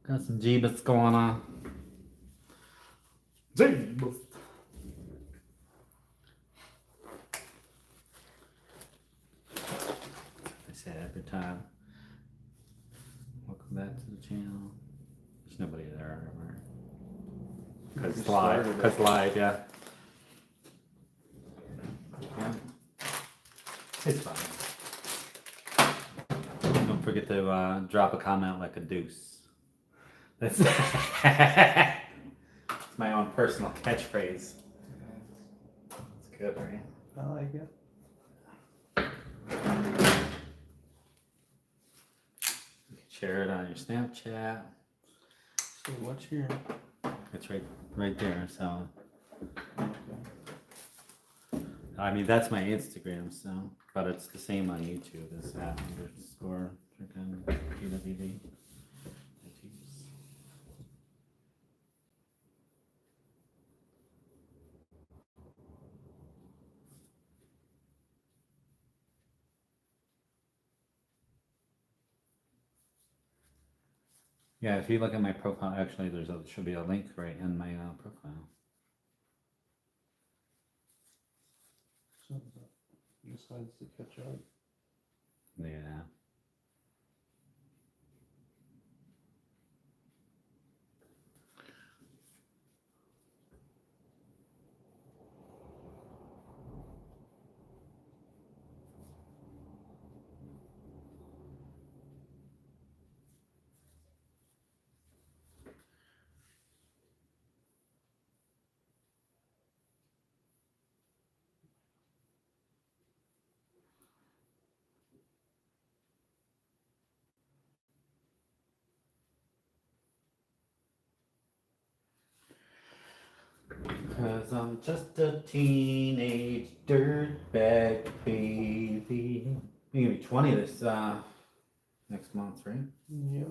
Got some Jeebus going on. Jeebus. I say every time. Welcome back to the channel. There's nobody there ever. Cause it's live. Cause live, yeah. It's fine. Don't forget to drop a comment like a deuce. That's my own personal catchphrase. It's good, right? I like it. You can share it on your Snapchat. So what's your... It's right there. So, I mean, that's my Instagram. So, but it's the same on YouTube as that underscore freaking PWD. Yeah, if you look at my profile, actually, should be a link right in my profile. Decides to catch up. Yeah. Cause I'm just a teenage dirtbag baby. You're gonna be 20 this next month, right? Yep.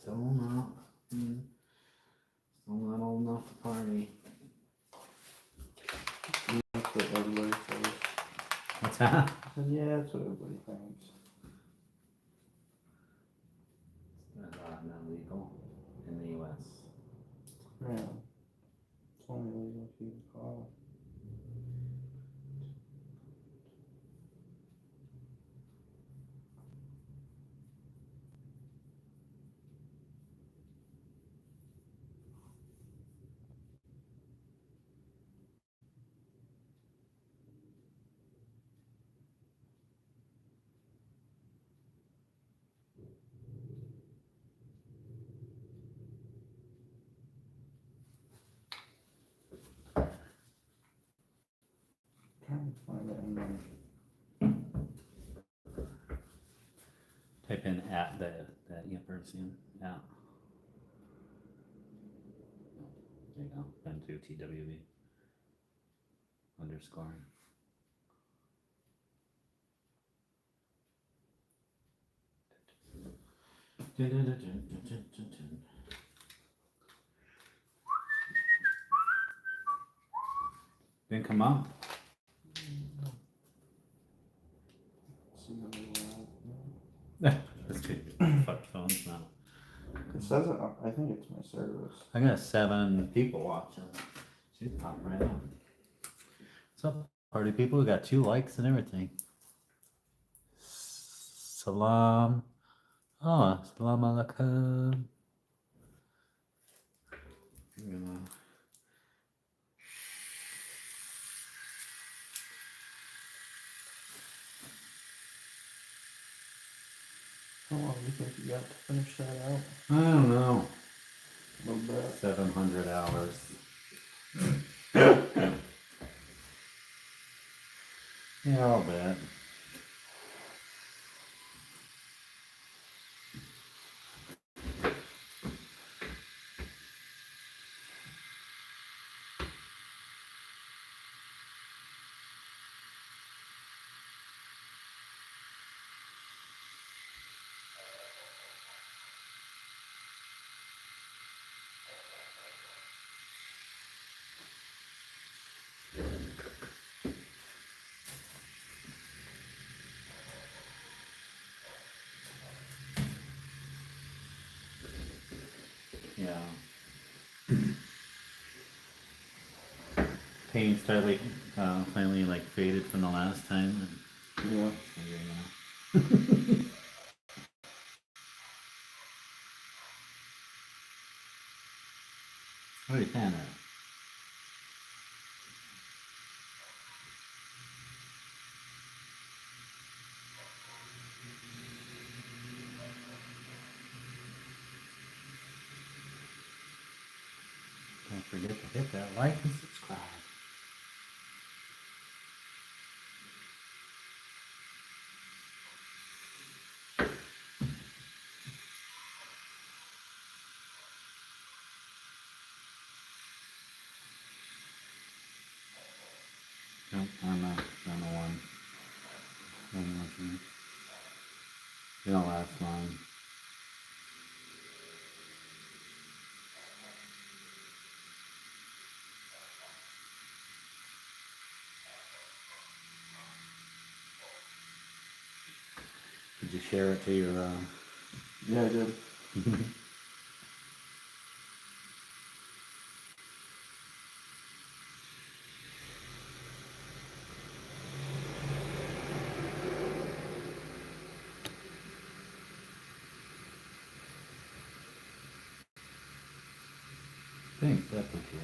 Still not. Still not old enough to party. That's what everybody says. What's that? I said, yeah, that's what everybody thinks. It's not legal in the US. Yeah. It's only legal if you call. Trying to find it in Type in at that university. Yeah. There you go. Then do TWB underscore. Didn't come up. Let's get fuck phones now. It says it, I think it's my service. I got 7 people watching. She'd pop right up. What's up, party people? We got 2 likes and everything. Salam. Oh, salam alaikum. How long do you think you got to finish that out? I don't know. A little bit. 700 hours. Yeah, I'll bet. paint started finally like faded from the last time. Yeah. What are you fan of? Don't forget to hit that like and subscribe. Nope, I'm not on the one. I'm watching. You don't last long. Did you share it to your Yeah, I did. Thanks, I appreciate it.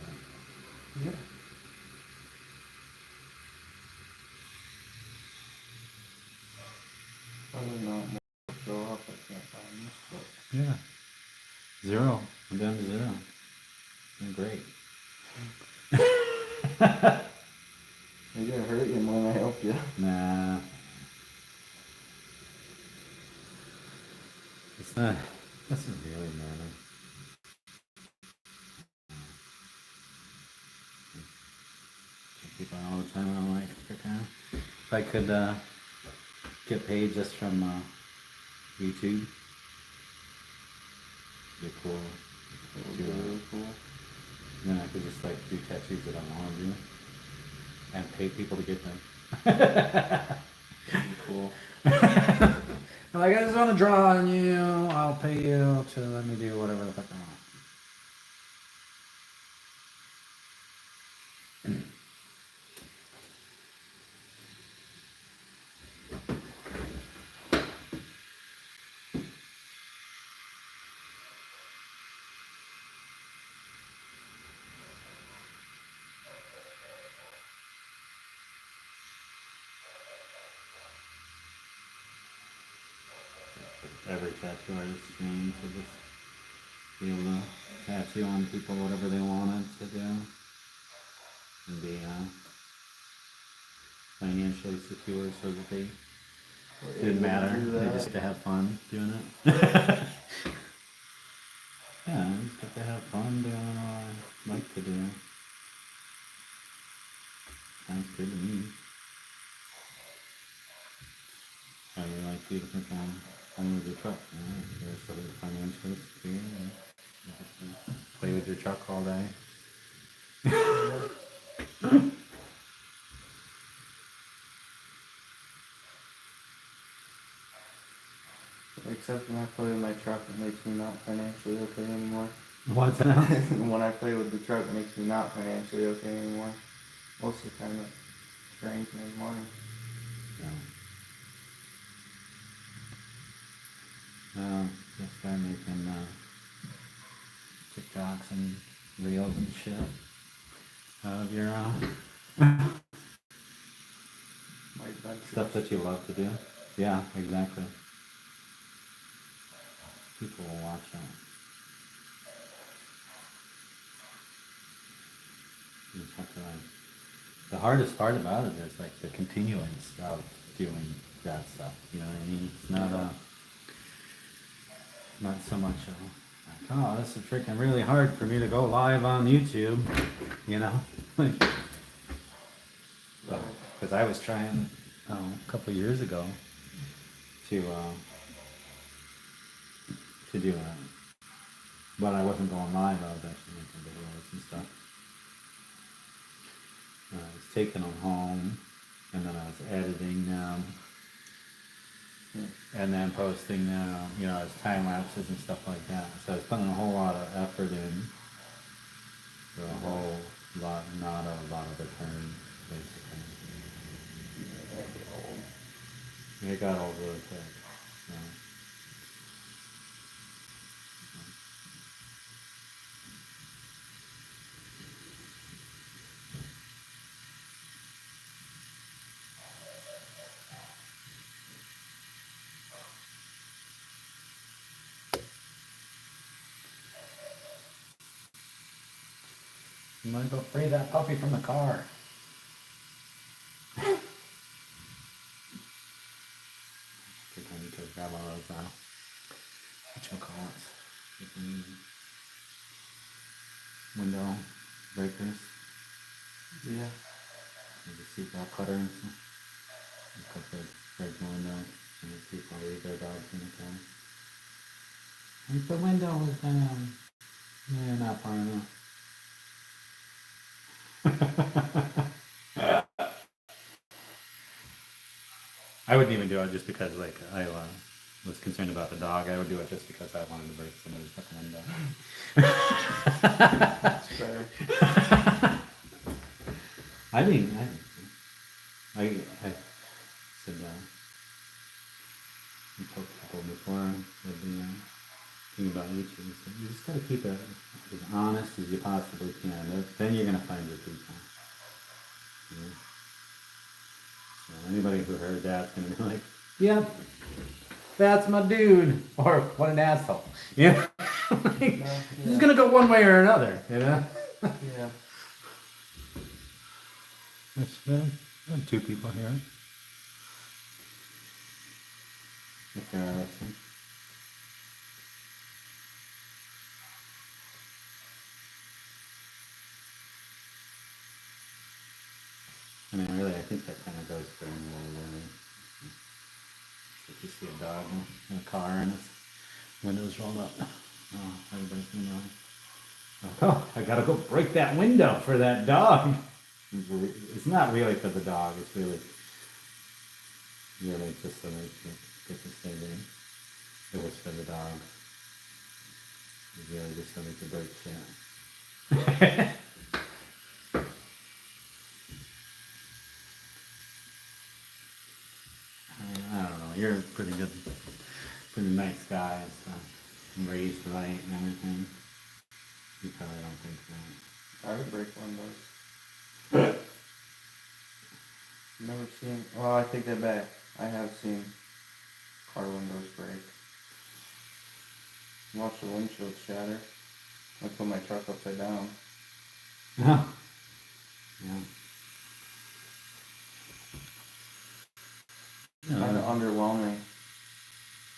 Yeah. Probably not more to show up. I can't find this, but Yeah. 0. I'm down to 0. I'm great. it didn't hurt you when I helped you. Nah. It's not. Doesn't really matter. People all the time. I'm like, freaking. If I could get paid just from YouTube, it'd be cool. It would be really cool. Then I could just like do tattoos that I want to do and pay people to get them. That'd be cool. Like, I just want to draw on you. I'll pay you to let me do whatever the fuck I want. Every tattoo artist's dream to just be able to tattoo on people whatever they wanted to do and be financially secure so that they didn't matter. They just get to have fun doing it. Yeah, just get to have fun doing what I like to do. Sounds good to me. I really like you to think on with your truck. You're sort of financially secure and you get to play with your truck all day. Except when I play with my truck, it makes me not financially okay anymore. What's that? When I play with the truck, it makes me not financially okay anymore. Most of the time, it drains me money. Just start making TikToks and reels and shit out of your My adventures. stuff that you love to do. Yeah, exactly. People will watch that. You just have to the hardest part about it is like the continuance of doing that stuff. You know what I mean? It's not so much like, oh, this is freaking really hard for me to go live on YouTube, you know? Because I was trying a couple of years ago to do it, but I wasn't going live. I was actually making videos and stuff. I was taking them home, and then I was editing them, and then posting them, you know, as time lapses and stuff like that. So I was putting a whole lot of effort in for a whole not a lot of return, basically. Yeah, that'd be old. It got old really quick. So. You might go free that puppy from the car. Good time to grab one of those whatchamacallits, window breakers, Yeah. and the seatbelt cutter and stuff. You cut the break the window and the people leave their dogs in the car. If the window was down, yeah, not far enough. I wouldn't even do it just because, like, I was concerned about the dog. I would do it just because I wanted to break somebody's fucking window. That's fair. I mean, I said, I told people before with the thing about YouTube, so you just gotta keep it as honest as you possibly can. Then you're gonna find your people. You know? So anybody who heard that's gonna be like, yep, that's my dude, or what an asshole. Yeah, like, it's gonna go one way or another, you know. Yeah. There's two people here. If they're listening. I mean, really, I think that kind of goes for anywhere, really. If you see a dog in a car and its windows rolled up, oh, everybody's gonna know. Oh, I gotta go break that window for that dog. It's not really for the dog. It's really just so they get to stay there. It was for the dog. It's really just so they could break shit. I don't know. You're a pretty nice guy. So raised right and everything. You probably don't think that. I would break windows. Never seen. Well, I take that back. I have seen car windows break. Watch the windshield shatter. I put my truck upside down. Yeah. Kind of underwhelming.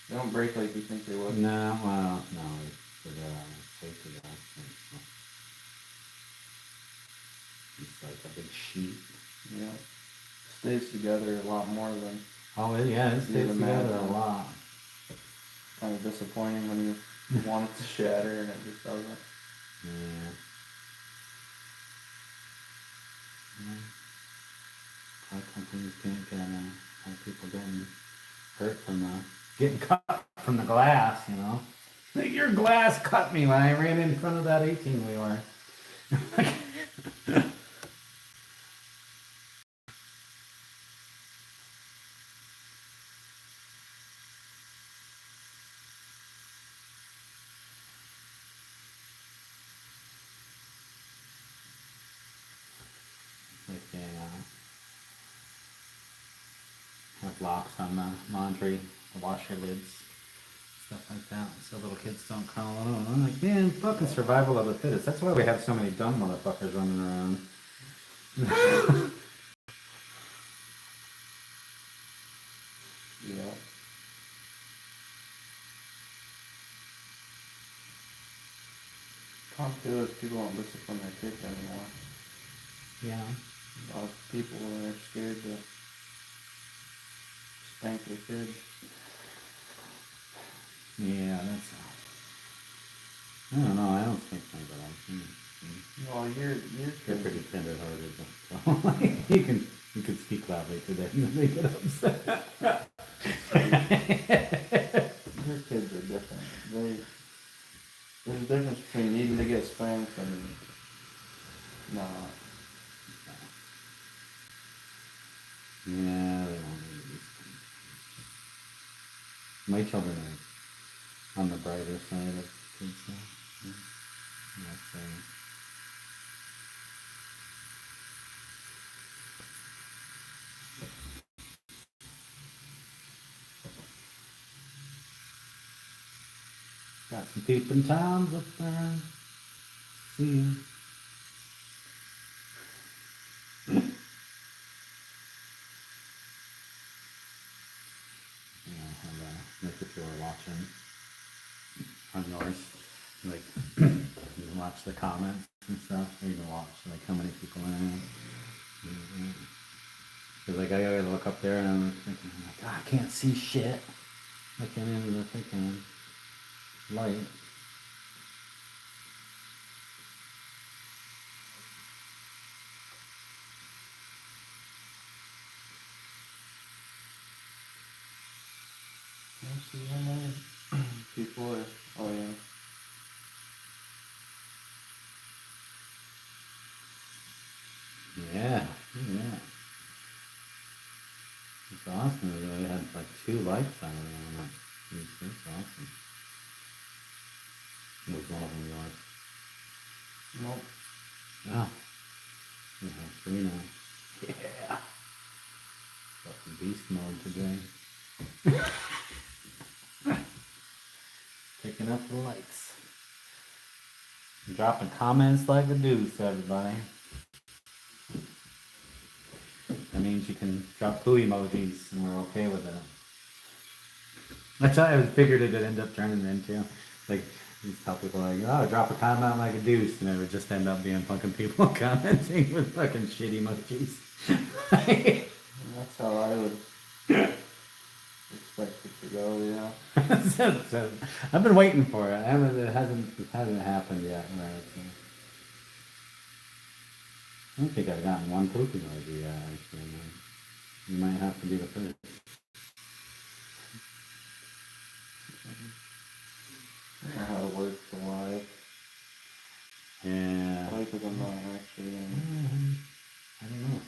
They don't break like you think they would. No, well, no, for the safety guys. It's like a big sheet. Yeah. Stays together a lot more than Oh, yeah, it stays together a lot. kind of disappointing when you want it to shatter and it just doesn't. Yeah. Car companies can't get people getting hurt from getting cut from the glass, you know. Like, your glass cut me when I ran in front of that 18-wheeler. Like they have locks on the laundry, the washer lids, stuff like that, so little kids don't crawl on. I'm like, man, fucking survival of the fittest. That's why we have so many dumb motherfuckers running around. Yeah. Problem too is people don't discipline their kids anymore. Yeah. A lot of people are scared to spank their kids. Yeah, that's. I don't know. I don't think anybody. Well, your They're kids. pretty tender-hearted, so you can speak loudly to them and they get upset. Your kids are different. There's a difference between needing to get spanked and not. Yeah, they don't need these things. My children are on the brighter side of kids now. That's, got some people in towns up there. See you. Like if you were watching on yours, like you can watch the comments and stuff, or you can watch like how many people are in. Cause like I gotta look up there and I'm thinking, like, oh, I can't see shit. Looking into the freaking light. Let's see how many people are. Oh yeah. Yeah, yeah. It's awesome. They had like 2 likes on it. It's awesome. Was one of them yours? Nope. Ah, you have 3 now. Yeah. Fucking beast mode today. Picking up the likes. Dropping comments like a deuce, everybody. That means you can drop poo emojis and we're okay with it. That's what I figured it would end up turning into. Like, these tell people like, oh, drop a comment like a deuce, and it would just end up being fucking people commenting with fucking shit emojis. That's how I would expect it to go, yeah. So, I've been waiting for it. It hasn't happened yet. Right? So. I don't think I've gotten one poop emoji yet, actually. You might have to be the first. I don't know how it works for live. Yeah. Probably because I'm not actually in. I don't know.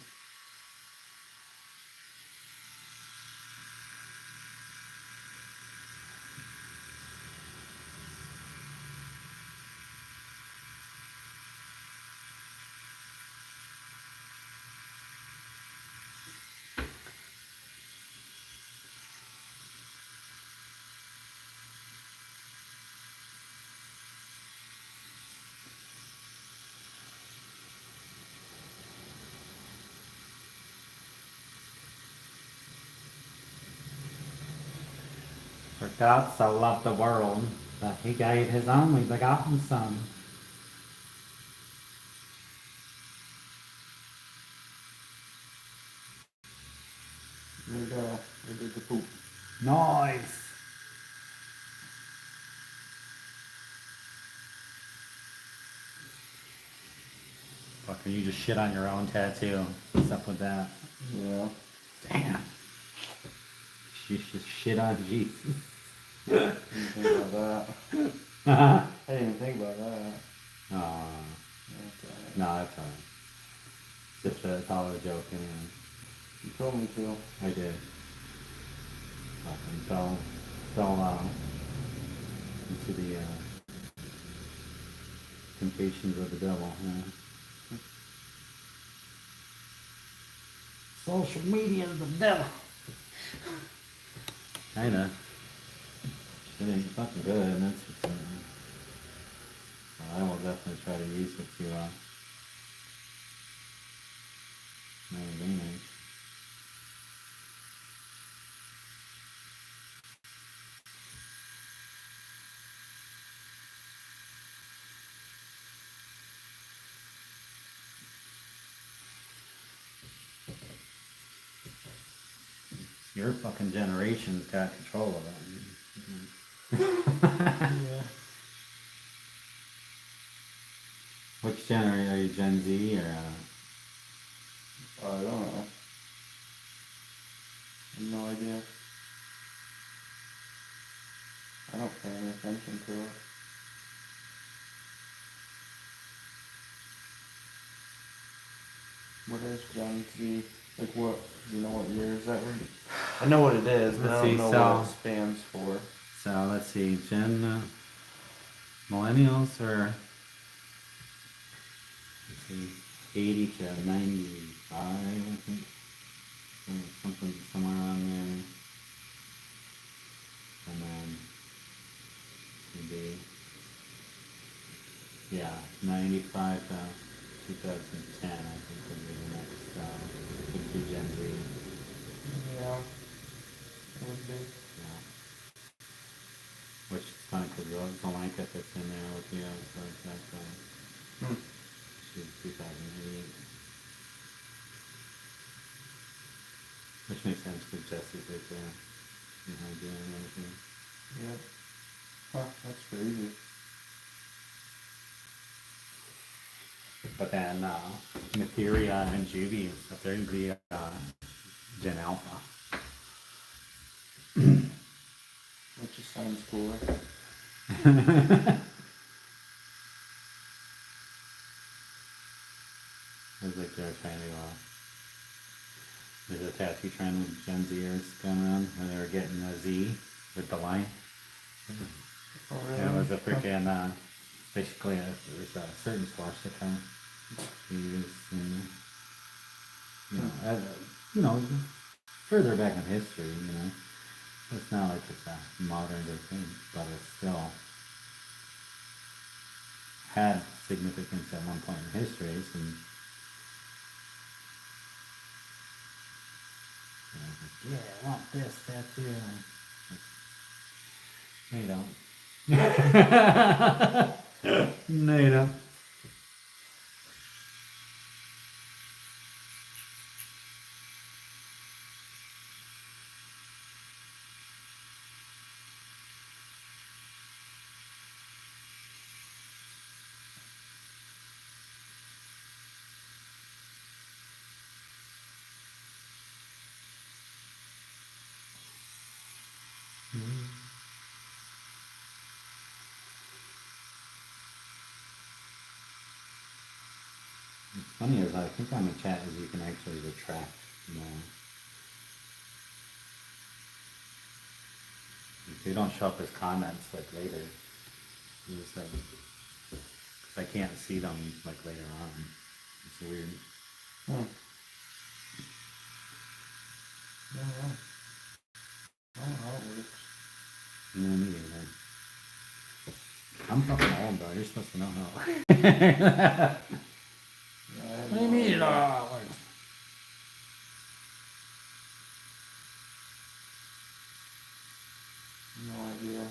For God so loved the world that he gave his only begotten Son. There we go. We did the poop. Nice. Fucking you just shit on your own tattoo. What's up with that? Yeah. Damn. You just shit on Jesus. Didn't think about that. Uh-huh. I didn't even think about that. Aw. That's alright. No, that's alright. Just it's all a joke anyway. You told me to. I did. Fucking fell into the temptations of the devil. Yeah. Social media is the devil. Kinda. It ain't fucking good, and that's well, I will definitely try to use it to my advantage. Your fucking generation's got control of it. Yeah. Which generation are you, Gen Z or? I don't know. I have no idea. I don't pay any attention to it. What is Gen Z? Like what? Do you know what year is that? I know what it is, but Let's I don't see, know so- what it stands for. So let's see, millennials are, let's see, 80 to 95, I think. Something somewhere around there. And then maybe, yeah, 95 to 2010, I think would be the next, would be Gen Z. Yeah, it would be. Yeah. Which is funny because Zelenka fits in there with you, so that's Hmm. she's 2008. Which makes sense because Jesse's right there behind you and everything. Yep. Huh, that's crazy. But then Materia and Juvie and stuff, they're the Gen Alpha. That just sounds cooler. It's like they're trying to, there's a tattoo trend with Gen Zers going around where they were getting a Z with the line. Oh, really? And it was a freaking, basically, there's a certain swastika used, and, you know, further back in history, it's not like it's a modern day thing, but it still had significance at one point in history, and like, yeah, I want this tattoo. No, you don't. No, you don't. What's funny is I think on the chat is you can actually retract more. They don't show up as comments like later. You just like, 'cause I can't see them like later on. It's weird. Hmm. I don't know. I don't know how it works. No, me either. I'm fucking old though. You're supposed to know how. Yeah, I have What do you no mean? idea. No idea.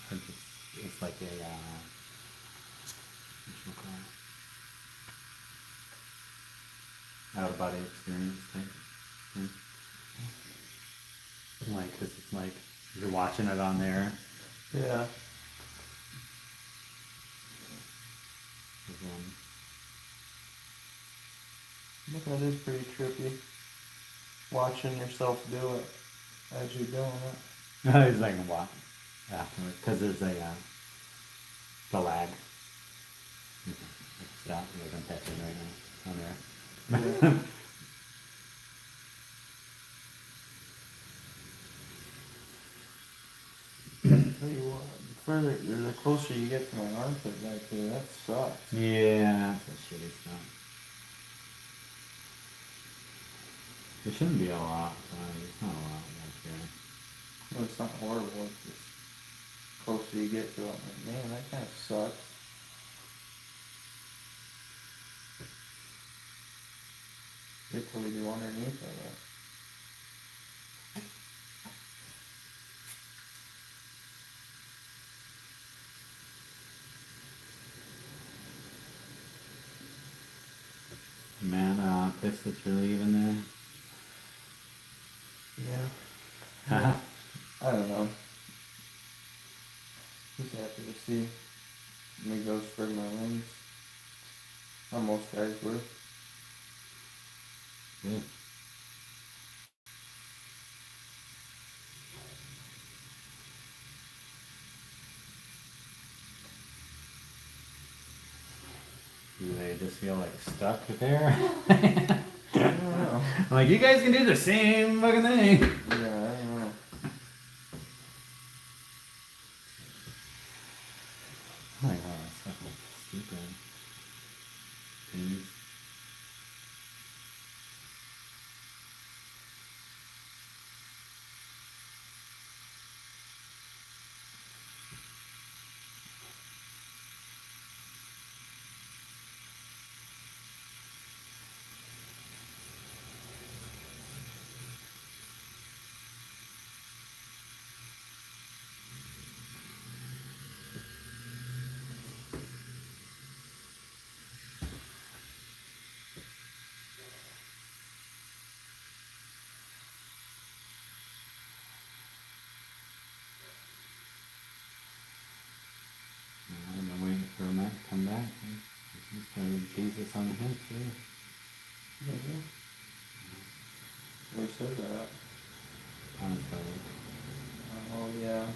I think it's like a, what you call it? Out of body experience type thing. Like, 'cause it's like, you're watching it on there. Yeah. But that is pretty trippy. Watching yourself do it as you're doing it. He's like, what? Afterwards. Because there's a, the lag. Stop, like I'm texting right now on there. Tell you what, the closer you get to my armpit back there, that sucks. Yeah, that's a shitty stuff. There shouldn't be a lot, but it's not a lot back there. No, it's not horrible, it's just closer you get to it, I'm like, man, that kind of sucks. Get till we do underneath, I guess. Man, pissed that you're leaving there. Yeah. Haha. I don't know. Just happy to see me go spread my wings. How most guys were. Good. Do they just feel like stuck there? I don't know. Like, you guys can do the same fucking thing. Yeah, I don't know. Oh my god, that's fucking stupid. Jeez. I've been waiting for Matt to come back. He's gonna Jesus on him too. Mm-hmm. Where says that? Honestly. Oh, yeah.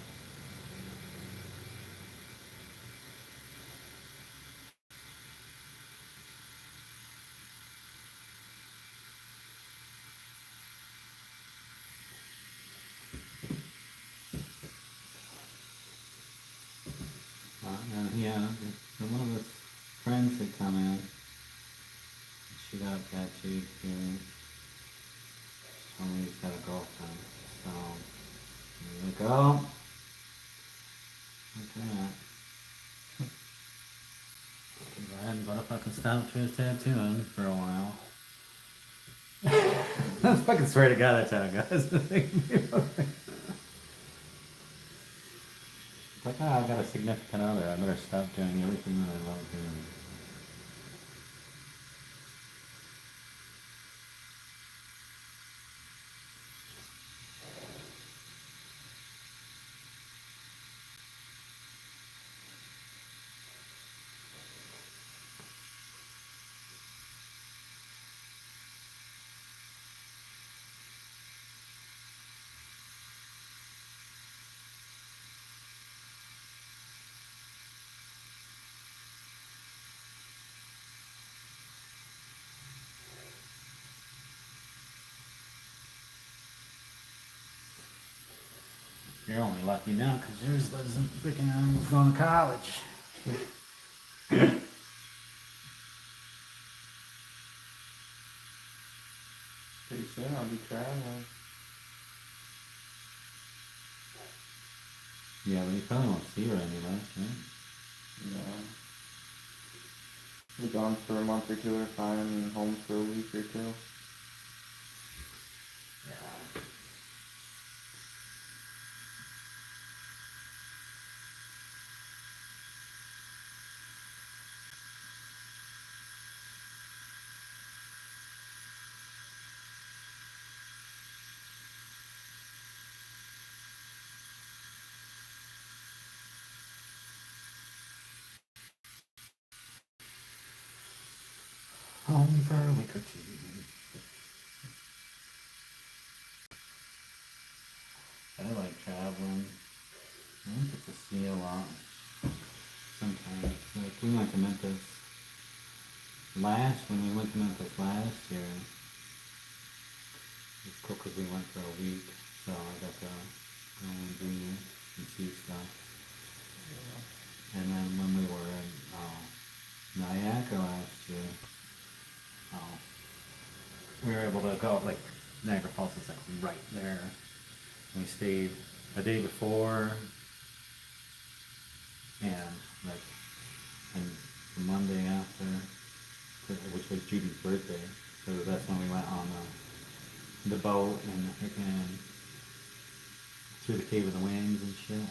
Yeah, one of his friends had come in. She got that chick here. Told me he's got a girlfriend. So, there we go. Look at that. I hadn't got a fucking stop to his tattooing for a while. I fucking swear to God, that's how it goes. It's like, oh, I got a significant other. I better stop doing everything that I love doing. You're only lucky now because yours doesn't freaking going to college. Pretty soon I'll be traveling. Yeah, but you probably won't see her anyway, right? Yeah. Be gone for a month or two or fine and home for a week or two. Yeah. Home for a week or two. I like traveling. I don't get to see a lot. Sometimes. Like, we went to Memphis when we went to Memphis last year, it's cool because we went for a week, so I got to go and do and see stuff. And then when we were in Niagara last year, uh, we were able to go, like, Niagara Falls is like right there. We stayed a day before, and like, and the Monday after, which was Judy's birthday, so that's when we went on the boat and through the Cave of the Wings and shit.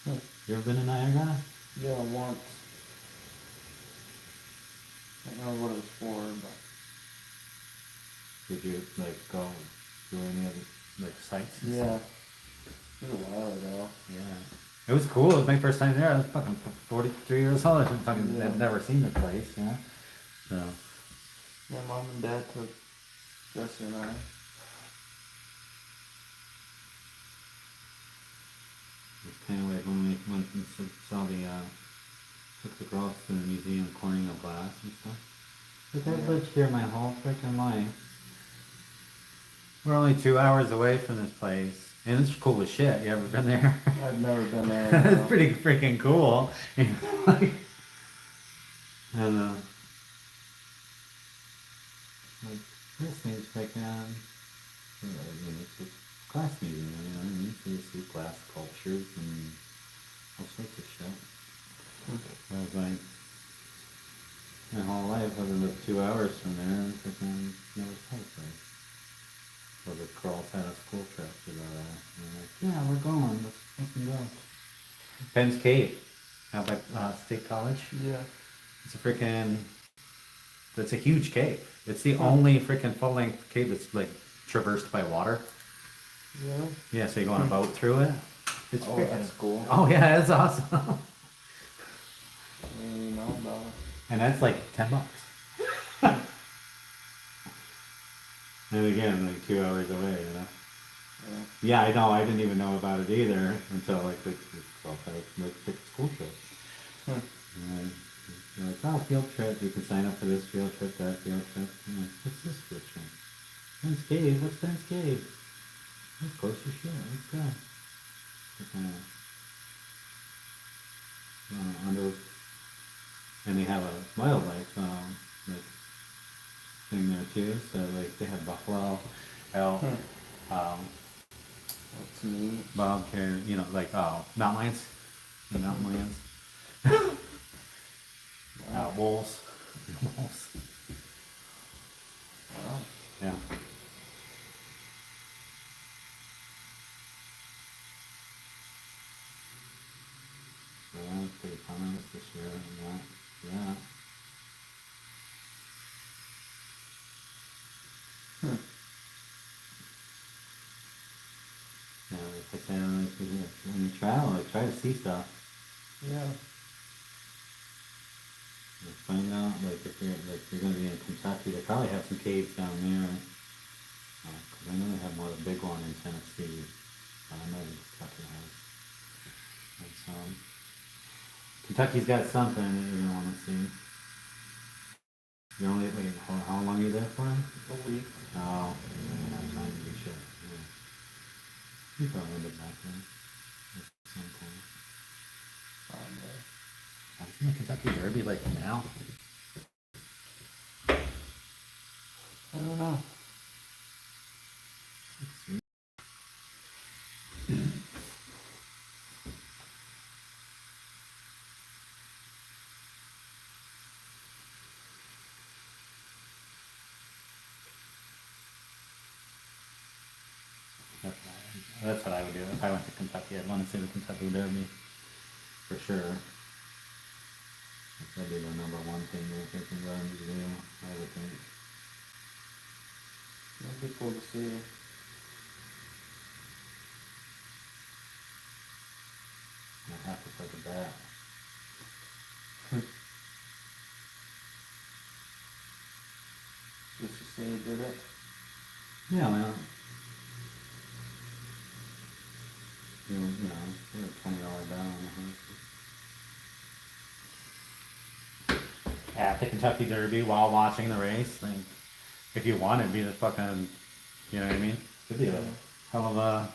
Huh. You ever been to Niagara? Yeah, once. I don't know what it was for, but Did you like go do any other like sites? And yeah, stuff? it was a while ago. Yeah. It was cool. It was my first time there. I was fucking 43 years old. I fucking Yeah. had never seen the place, you know? So, Yeah, mom and dad took Jesse and I. it's kind of like when we went and saw the, took the girls to the museum Corning of Glass and stuff. But I've Yeah. lived here my whole freaking life. We're only 2 hours away from this place. And it's cool as shit. You ever been there? I've never been there. It's No. pretty freaking cool. And like this thing's like you know, it's a glass museum, you know what I mean? So you see glass sculptures and all sorts of shit. I was like, my whole life I've lived 2 hours from there and freaking never saw the place. So the girls had a school trip to go there. And they're like, yeah, we're going, let's fucking go. Penn's Cave, out by State College. Yeah. It's a freaking, it's a huge cave. It's the only freaking full-length cave that's like traversed by water. Yeah. Yeah, so you go on a boat through it. It's Oh, freaking, that's cool. oh yeah, it's awesome. I didn't even know about it. And that's like $10. And again, like 2 hours away, you know. Yeah. Yeah, I know. I didn't even know about it either until like the school trip. And you're like, oh, field trip. You can sign up for this field trip, that field trip. I'm like, what's this field trip? Penn's Cave. What's Penn's Cave? Of course you should. Let's go. Under, and they have a wildlife like thing there too. So like they have buffalo, elk, That's neat. bobcat, you know, like mountain lions, the mountain lions, wolves, wolves. Wow. Yeah. So that was pretty fun this year and that. Yeah. Yeah, like I said, when you travel, like try to see stuff. Yeah. Like, find out, like if you're gonna be in Kentucky, they probably have some caves down there. Cause I know they have more of a big one in Tennessee. I know that Kentucky has. Kentucky's got something that you're gonna want to see. You only wait. How long are you there for? A week. Oh, yeah, not time to do shit. Yeah. You probably end up back there at some point. Isn't the Kentucky Derby like now? I don't know. That's what I would do if I went to Kentucky. I'd want to see the Kentucky Derby for sure. That'd be the number one thing that they can go and do. I would think. That'd be cool to see. I have to take a bet. Just to say you did it. Yeah, well, you know, you're $20 bet on the horse. At the Kentucky Derby while watching the race, like, if you won, it'd be the fucking, you know what I mean? It'd be a hell of a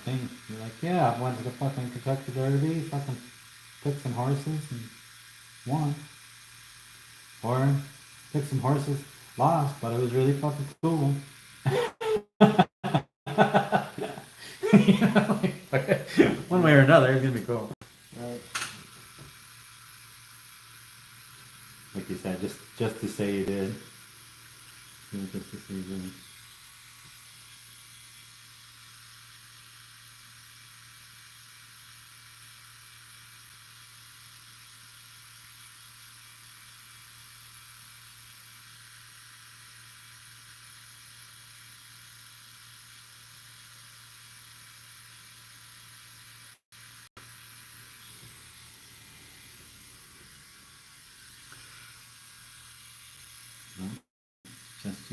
thing. You're like, yeah, I went to the fucking Kentucky Derby, fucking picked some horses and won. Or picked some horses, lost, but it was really fucking cool. You know, like, one way or another, it's gonna be cool. Right. Like you said, just to say you did. Just to say you did.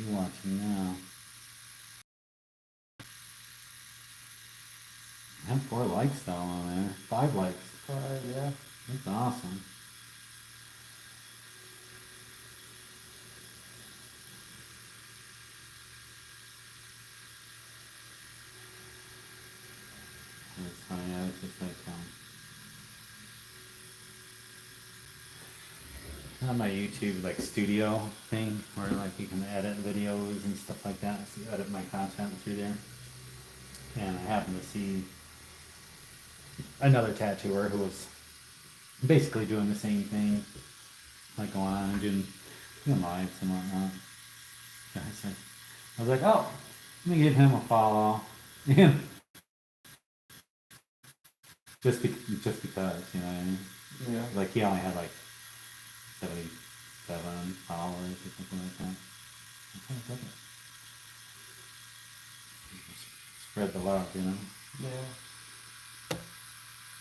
you watching now? I have 4 likes though on there. 5 likes. Yeah. That's awesome. It's funny, yeah, it's just like on my YouTube like studio thing where like you can edit videos and stuff like that. So you edit my content through there. And I happened to see another tattooer who was basically doing the same thing, like going on and doing lives and whatnot. Yeah, I was like, oh, let me give him a follow. just because, you know what I mean? Yeah. Like he only had like 77 followers or something like that. Okay, look it. Spread the love, you know? Yeah.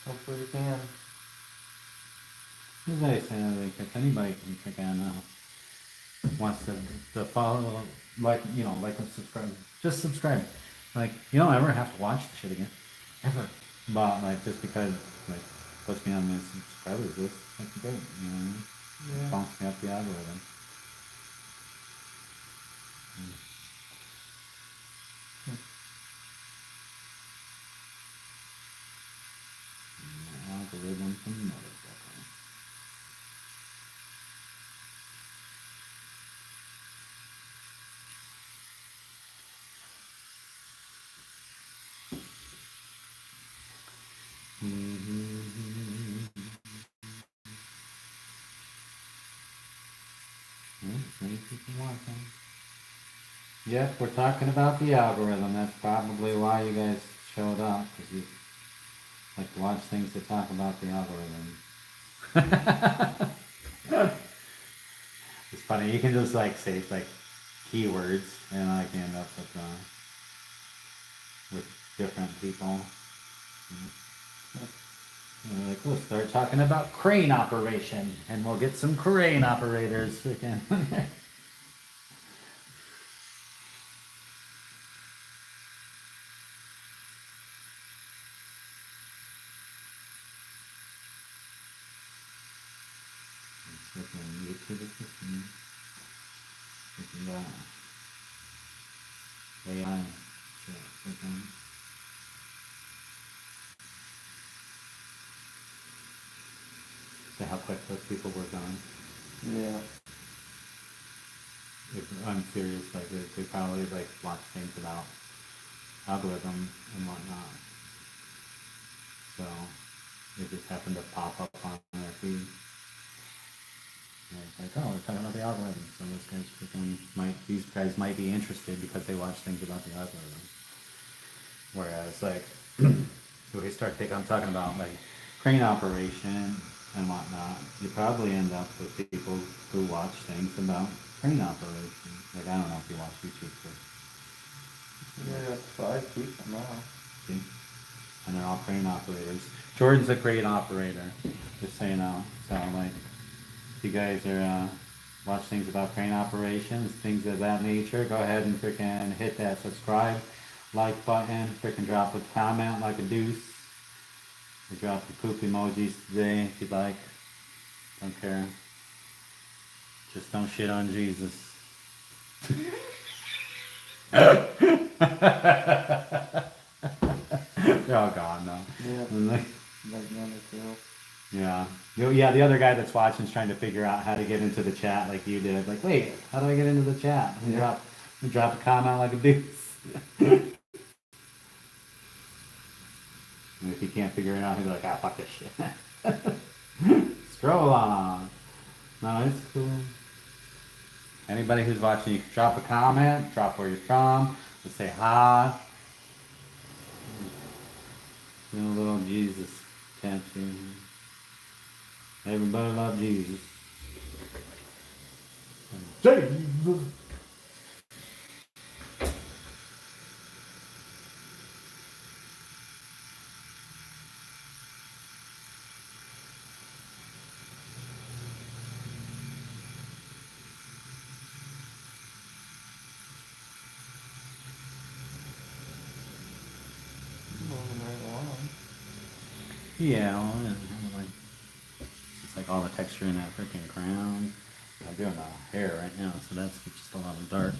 Hopefully we can. As I say, like, if anybody can freaking wants to follow, like, like and subscribe, just subscribe. Like, you don't ever have to watch the shit again. Ever. But, like, just because, like, puts me on the subscribers list, that's great, you know what I mean? Yeah. Bumps me up the algorithm. Algorithm from motherfucker. Many people watching. Yep, we're talking about the algorithm. That's probably why you guys showed up, because you like to watch things that talk about the algorithm. It's funny. You can just like say like keywords and like end up with different people. And like, we'll start talking about crane operation, and we'll get some crane operators freaking. YouTube is AI shit. To how quick those people were gone. Yeah. If I'm serious, like they probably like watch things about algorithm and whatnot. So it just happened to pop up on their feed. And it's like, oh, we're talking about the algorithm. So these guys might be interested because they watch things about the algorithm. Whereas like if we start I'm talking about like crane operation and whatnot, you probably end up with people who watch things about crane operation. Like I don't know if you watch YouTube first. Yeah, got 5 people now. See? And they're all crane operators. Jordan's a great operator, just so you know. So like if you guys are watch things about crane operations, things of that nature, go ahead and freaking hit that subscribe, like button, freaking drop a comment like a deuce. Or drop the poop emojis today if you'd like. Don't care. Just don't shit on Jesus. They're all gone now. Yeah. Like number 2. Yeah. Yeah, the other guy that's watching is trying to figure out how to get into the chat like you did. Like, wait, how do I get into the chat? And drop a comment like a deuce. And if he can't figure it out, he'll be like, ah, fuck this shit. Scroll on. No, it's cool. Anybody who's watching, you can drop a comment, drop where you're from, just say hi. You know, little Jesus tattoo. Everybody love Jesus. Jesus. Yeah, well, like, it's like all the texture in that freaking crown. I'm doing the hair right now, so that's just a lot of dark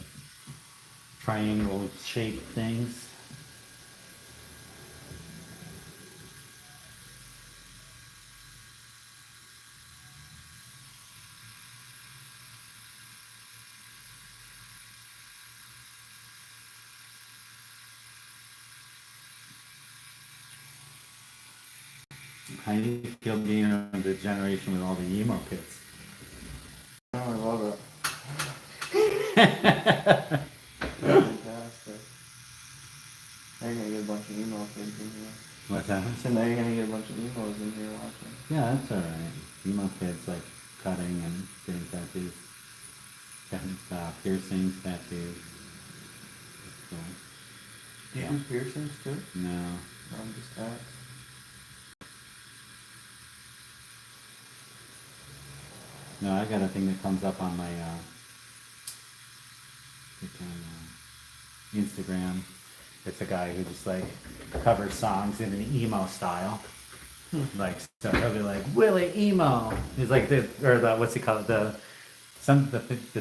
triangle shaped things. How do you feel being of the generation with all the emo kids? Oh, I love it. Fantastic. Now you're gonna get a bunch of emo kids in here. What's that? So now you're gonna get a bunch of emos in here watching. Yeah, that's alright. Emo kids like cutting and getting tattoos. Getting piercings, tattoos. So, Do you yeah. do piercings too? No. No, I'm just that. No, I got a thing that comes up on my Instagram. It's a guy who just like covers songs in an emo style. Like so he'll be like Willie Emo. He's like the what's he call it the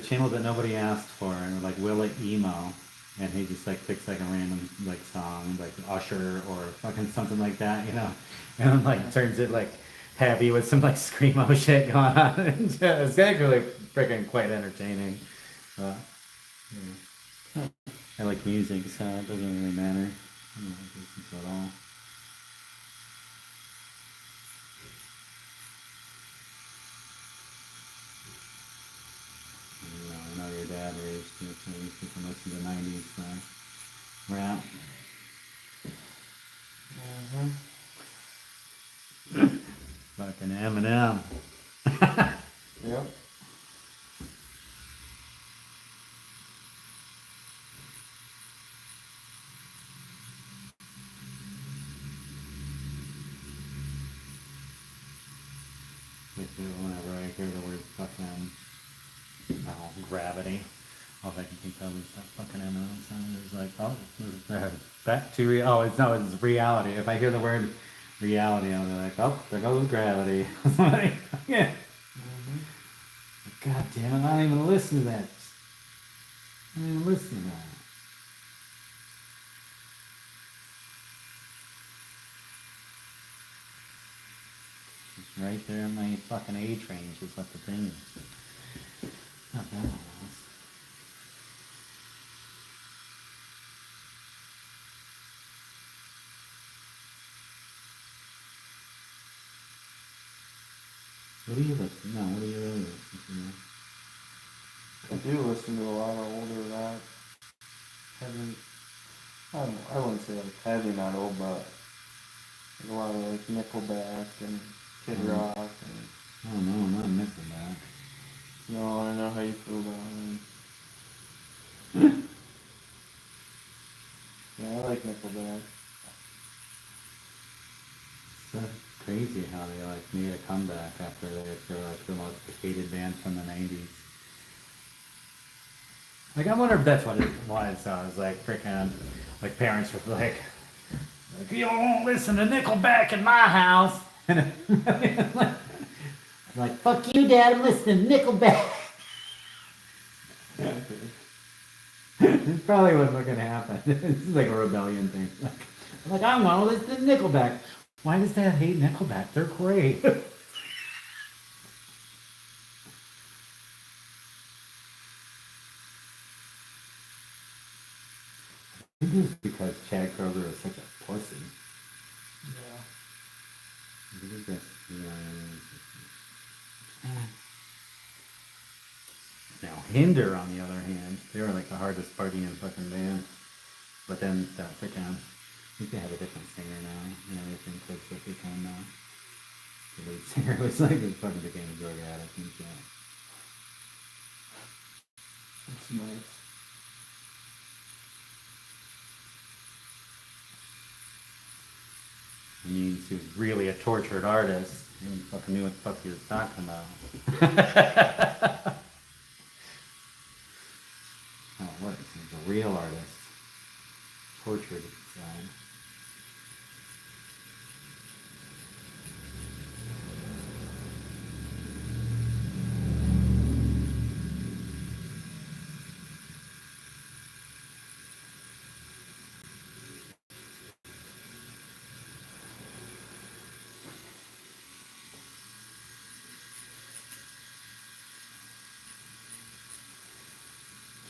channel that nobody asked for and like Willie Emo, and he just like picks like a random like song like Usher or fucking something like that, you know, and like turns it like heavy with some like screamo shit going on. It's actually freaking quite entertaining. But, yeah. I like music, so it doesn't really matter. I don't like listen to it all. I know your dad raised you, so you can listen to 90s rap. Fucking Eminem. Yep. Whenever I hear the word fucking gravity, all I can think of is that fucking Eminem song. It's like, oh, back to it's reality. If I hear the word reality, I'll be like, oh, there goes gravity. Like, yeah. God damn it, I don't even listen to that. I don't even listen to that. It's right there in my fucking age range is what the thing is. Not that one else. What do you listen? No, what do you really listen to? I do listen to a lot of older rap. Heavy. I wouldn't say like heavy metal, but like a lot of like Nickelback and Kid Rock and. Oh no, I'm not missing that. No, I don't know how you feel about them. Yeah, I like Nickelback. It's crazy how they like made a comeback after they're like the most hated band from the 90s. Like I wonder if that's what it was. I was like freaking like parents were like you won't listen to Nickelback in my house. And like fuck you, Dad, I'm listening to Nickelback. This probably wasn't gonna happen. This is like a rebellion thing. Like I want to listen to Nickelback. Why does Dad hate Nickelback? They're great. I think it's because Chad Kroger is such a pussy. Yeah. I think that's, Now Hinder, on the other hand, they were like the hardest partying fucking band. But then that freaking, I think they have a different singer now and everything. Because the freaking, the lead singer was like a fucking became a drug addict and shit. That's nice. I mean, he was really a tortured artist. He fucking knew what the fuck he was talking about. Oh, what? He's a real artist. Tortured side.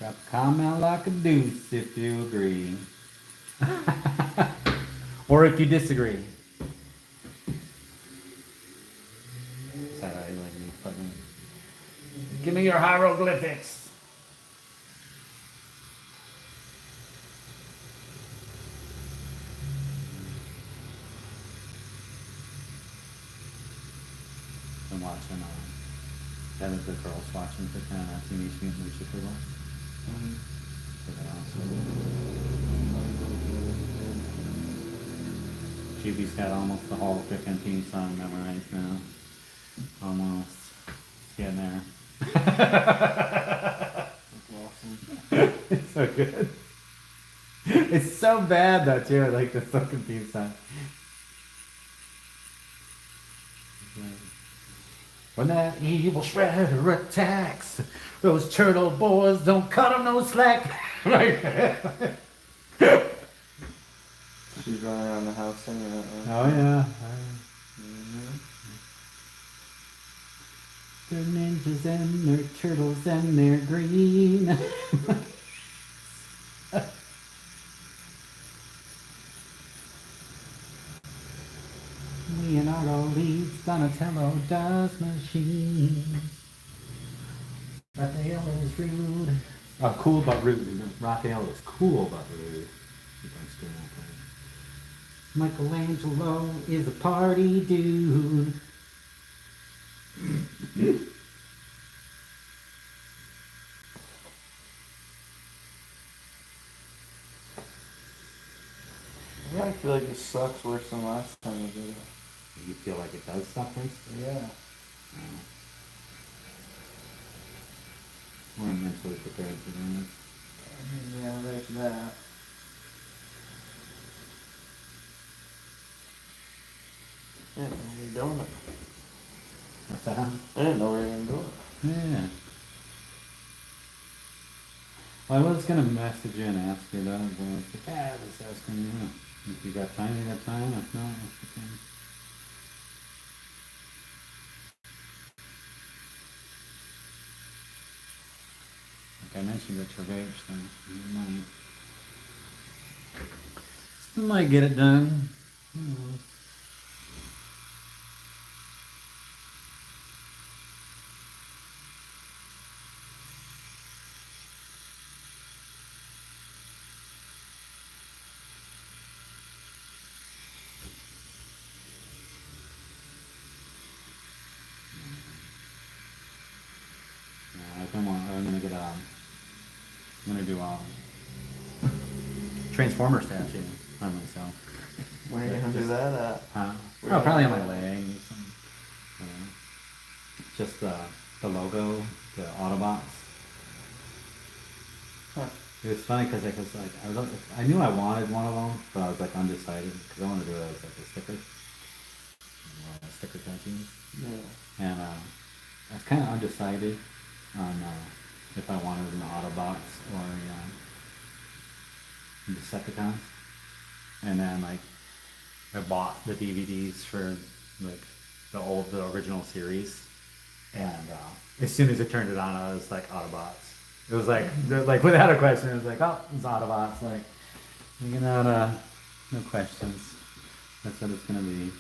Drop a comment like a deuce if you agree. Or if you disagree. Sorry, like me fucking. Give me your hieroglyphics. I'm watching. Having the girls watching for kind of Teenage Mutant Ninja Turtles. Mhm. Chibi's got almost the whole freaking theme song memorized now. Almost. It's getting there. That's awesome. It's so good. It's so bad though too, like the fucking theme song. When that evil shredder attacks, those turtle boys don't cut them no slack. She's running around the house singing it. Right? Oh yeah. Mm-hmm. They're ninjas and they're turtles and they're green. Leonardo leads, Donatello does machines. Raphael is rude. Oh, cool but rude. Raphael is cool but rude. Michelangelo is a party dude. Yeah, I feel like it sucks worse than last time we did it. You feel like it does something? Yeah. We're mentally prepared for that. Yeah, there's that. I didn't know we were doing it. What's that? I didn't know we were gonna do it. Yeah. Well, I was gonna message you and ask you that, but I was like, I was asking you. If you got time, you got time. If not, that's okay. Like I mentioned, it's your age, so you might get it done. I'm gonna get I'm gonna do Transformer statue on myself. Where are you gonna do that at? Huh? Where Oh, you probably on gonna my do leg. Just the logo, the Autobots. Huh. It was funny because I knew I wanted one of them, but I was like undecided because I wanted to do it as like a sticker, sticker tattoos. Yeah. And I was kind of undecided on if I wanted an Autobots or a Decepticons. And then like I bought the DVDs for like the original series, and as soon as it turned it on, I was like Autobots. It was like without a question, it was like, oh, it's Autobots. Like you know, no questions. That's what it's gonna be.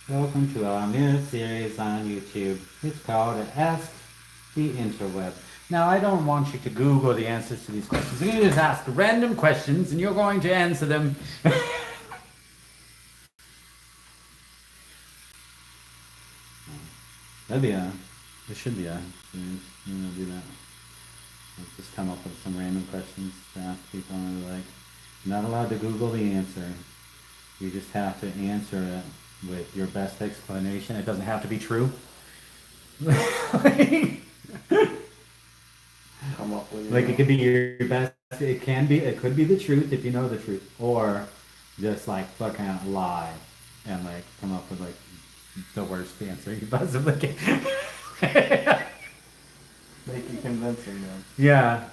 Welcome to our new series on YouTube. It's called Ask the Interweb. Now, I don't want you to Google the answers to these questions. You're going to just ask random questions and you're going to answer them. There should be a series. I'm going to do that. Let's just come up with some random questions to ask people and be like, you're not allowed to Google the answer. You just have to answer it with your best explanation. It doesn't have to be true. Come up with Like it could be your best it can be, it could be the truth if you know the truth, or just like fucking lie and like come up with like the worst answer you possibly can. Make you convincing then. Yeah.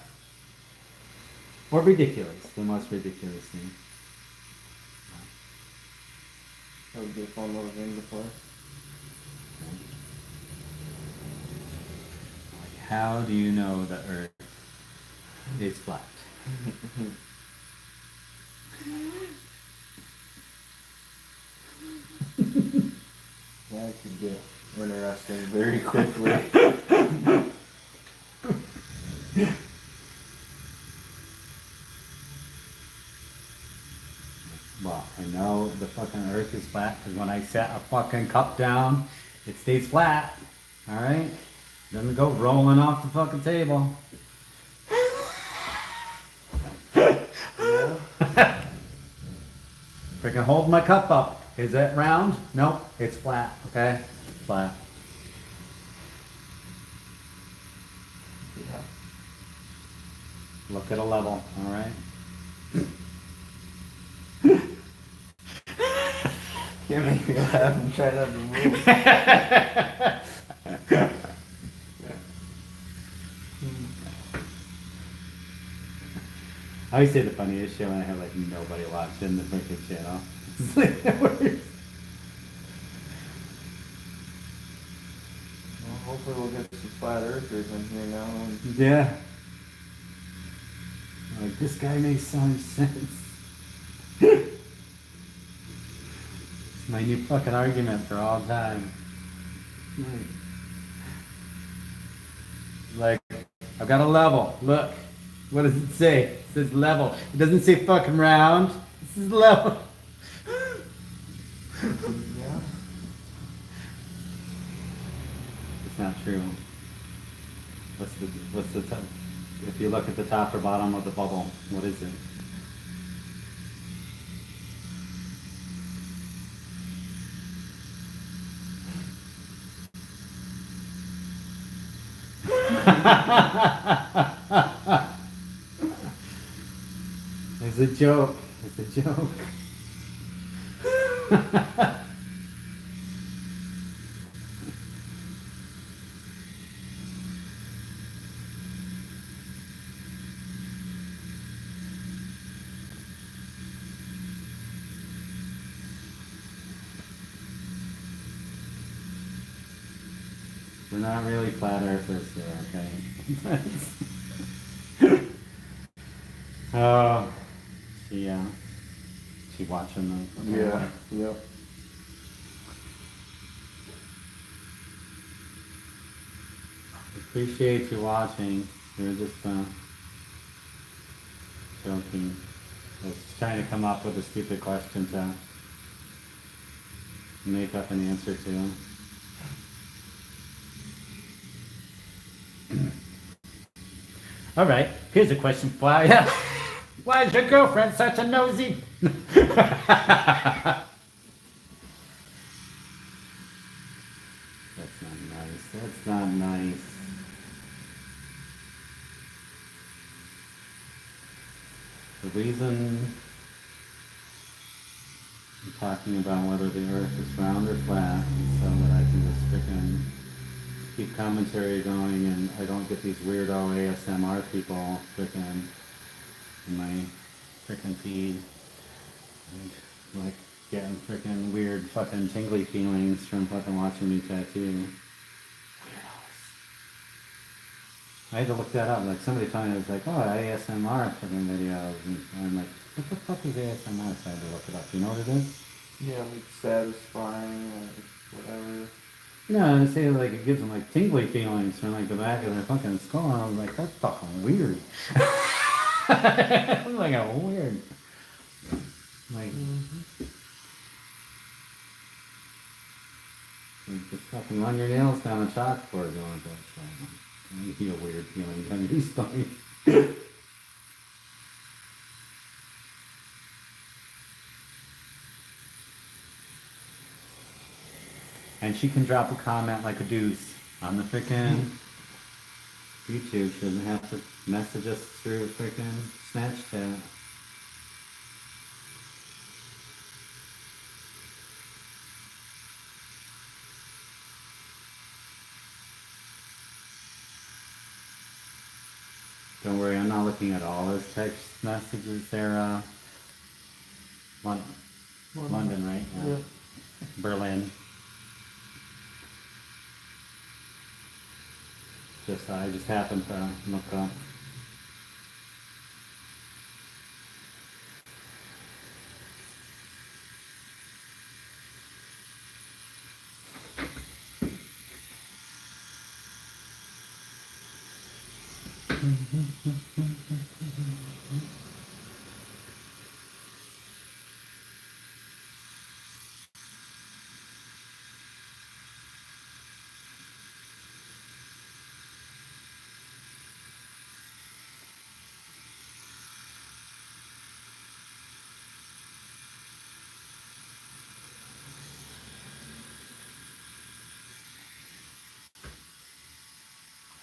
Or ridiculous, the most ridiculous thing. That would be a fun little game to play. Like, how do you know the Earth is flat? That could get interesting very quickly. Well, I know the fucking Earth is flat because when I set a fucking cup down, it stays flat. All right, doesn't go rolling off the fucking table. Yeah. Freaking hold my cup up. Is it round? Nope, it's flat. Okay, flat. Yeah. Look at a level. All right. Can't make me laugh and try not to move. I always say the funniest shit when I have like nobody watching the freaking channel. It's like the worst. Well, hopefully we'll get some flat earthers in here now. And Yeah. Like, this guy makes some sense. It's my new fucking argument for all time. Like, I've got a level. Look. What does it say? It says level. It doesn't say fucking round. This is level. yeah. It's not true. What's the top? If you look at the top or bottom of the bubble, what is it? It's a joke. It's a joke. We're not really flat earthers here, okay? Oh, she watching the. Yeah. Yep. Appreciate you watching. We were just joking. I was trying to come up with a stupid question to make up an answer to. All right, here's a question for you. Why is your girlfriend such a nosy? That's not nice. That's not nice. The reason I'm talking about whether the earth is round or flat is so that I can just freaking keep commentary going and I don't get these weirdo ASMR people freaking in my freaking feed and like getting freaking weird fucking tingly feelings from fucking watching me tattoo. Weirdos. I had to look that up. Like somebody told me it was like, oh, ASMR fucking videos, and I'm like, what the fuck is ASMR? So I had to look it up. Do you know what it is? Yeah, like satisfying or whatever. No, and say like it gives them like tingly feelings from like the back of their fucking skull. And I was like, that's fucking weird. It was like a weird. Like, like just fucking run your nails down a chalkboard going to that. You feel weird feelings on your stomach. And she can drop a comment like a deuce on the frickin' YouTube shouldn't have to message us through freaking Snapchat. Don't worry, I'm not looking at all his text messages there. London, right? Yeah. Berlin. I just happened to look up.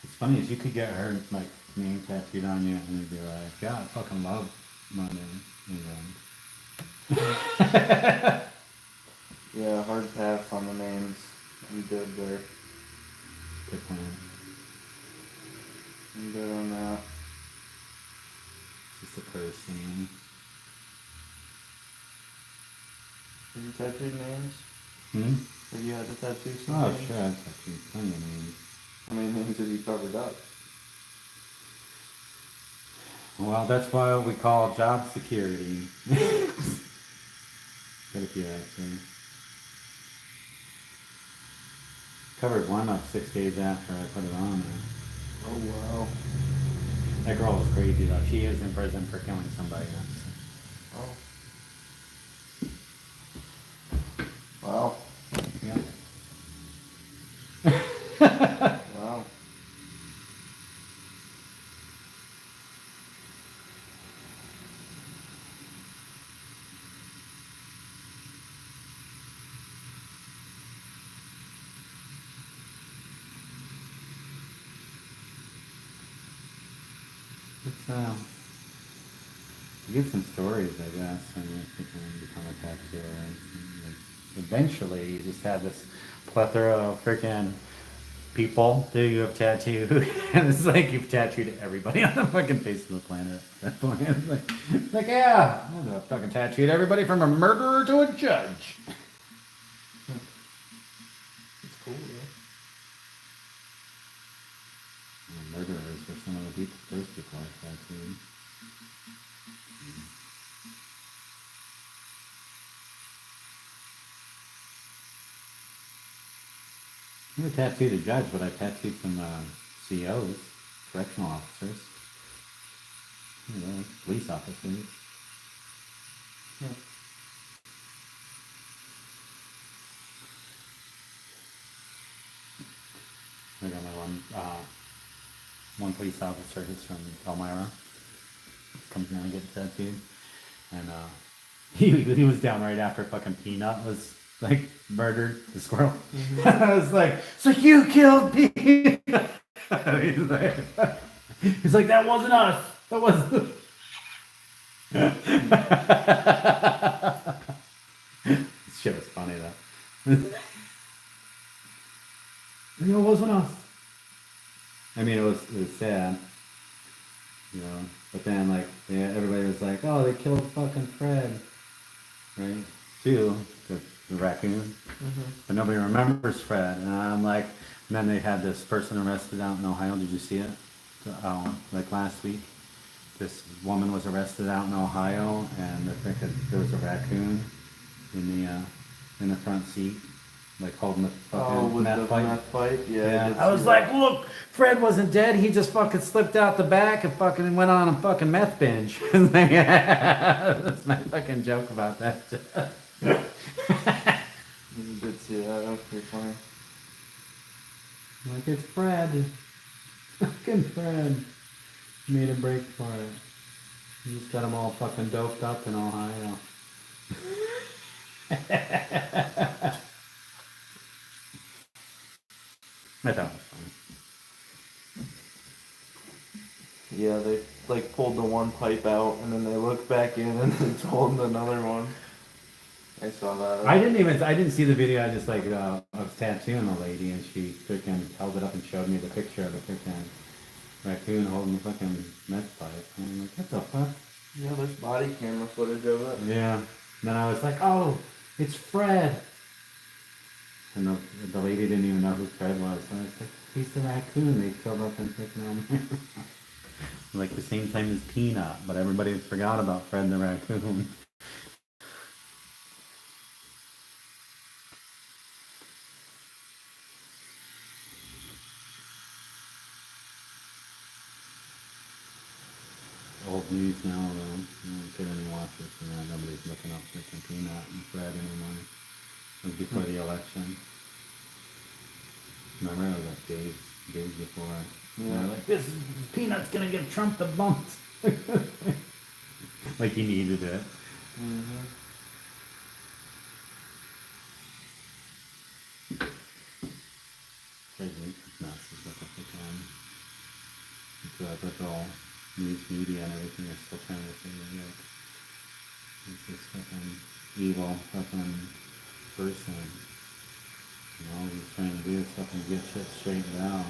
It's funny is you could get her like name tattooed on you and you'd be like, yeah, I fucking love London, England. Yeah, hard pass on the names. I'm good there. Good plan. I'm good on that. Just a person. Have you tattooed names? Hmm? Have you had to tattoo some Oh, names? sure, I've tattooed plenty of names. How many names have you covered up? Well, that's why we call job security. Quite a few actually. Covered one up 6 days after I put it on there. Oh wow. That girl was crazy though. She is in prison for killing somebody. Oh. Wow. Yeah. Wow. It's you get some stories, I guess, when you become a tattooer. Like, eventually, you just have this plethora of freaking people that you have tattooed, and it's like you've tattooed everybody on the fucking face of the planet at that point. It's like yeah, I'm gonna fucking tattooed everybody from a murderer to a judge. It's cool, yeah. And murderers are some of the people, those people I tattooed. I never tattooed a judge, but I tattooed some COs, correctional officers, police officers. Yeah. I got my one police officer who's from Elmira, comes down and gets tattooed, and he was down right after fucking Peanut was like murdered, the squirrel. I was like, so you killed Peanut? he's like, that wasn't us. That wasn't. This shit was funny though. It wasn't us. I mean, it was sad, But then, like, everybody was like, "Oh, they killed fucking Fred," right? Too, the raccoon. Mm-hmm. But nobody remembers Fred. And I'm like, and then they had this person arrested out in Ohio. Did you see it? Like last week, this woman was arrested out in Ohio, and there was a raccoon in the front seat. Like holding the fucking with meth the pipe. meth pipe? Yeah. I was like, look, Fred wasn't dead. He just fucking slipped out the back and fucking went on a fucking meth binge. That's my fucking joke about that. You did see that. That was pretty funny. Like, it's Fred. Fucking Fred. Made a break for it. He just got them all fucking doped up in Ohio. I thought it was funny. Yeah, they like pulled the one pipe out and then they looked back in and it's holding another one. I saw that. I didn't see the video. I just like I was tattooing a lady and she freaking held it up and showed me the picture of the freaking raccoon holding the fucking meth pipe. And I'm like, what the fuck? Yeah, there's body camera footage of it. Yeah. And then I was like, oh, it's Fred. And the lady didn't even know who Fred was. So I was like, he's the raccoon they killed up and freaking on like the same time as Peanut, but everybody forgot about Fred the raccoon. Old news now, though. You don't get any watches from that. Nobody's looking up freaking Peanut and Fred anymore. It was before the election. Remember, it was like days before. Yeah. They're like, this Peanut's gonna give Trump the bumps. Like he needed it. Mm-hmm. Crazy. It's nuts. It's like a freaking. It's like with all news media and everything is still trying to say like it's this fucking evil fucking person. You know, he's trying to do stuff and get shit straightened out.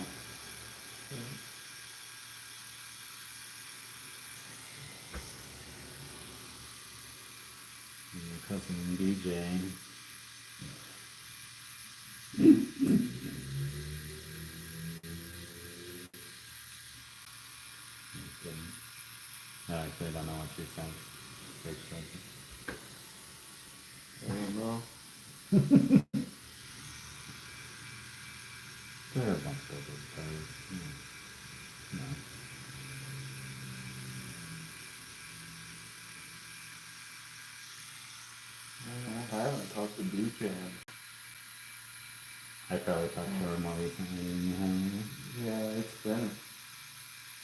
And your cousin DJ. I actually don't know what she said. I don't know. There are a bunch of those guys. No. I haven't talked to DJ. I probably talked to her more recently than you have. Yeah, it's been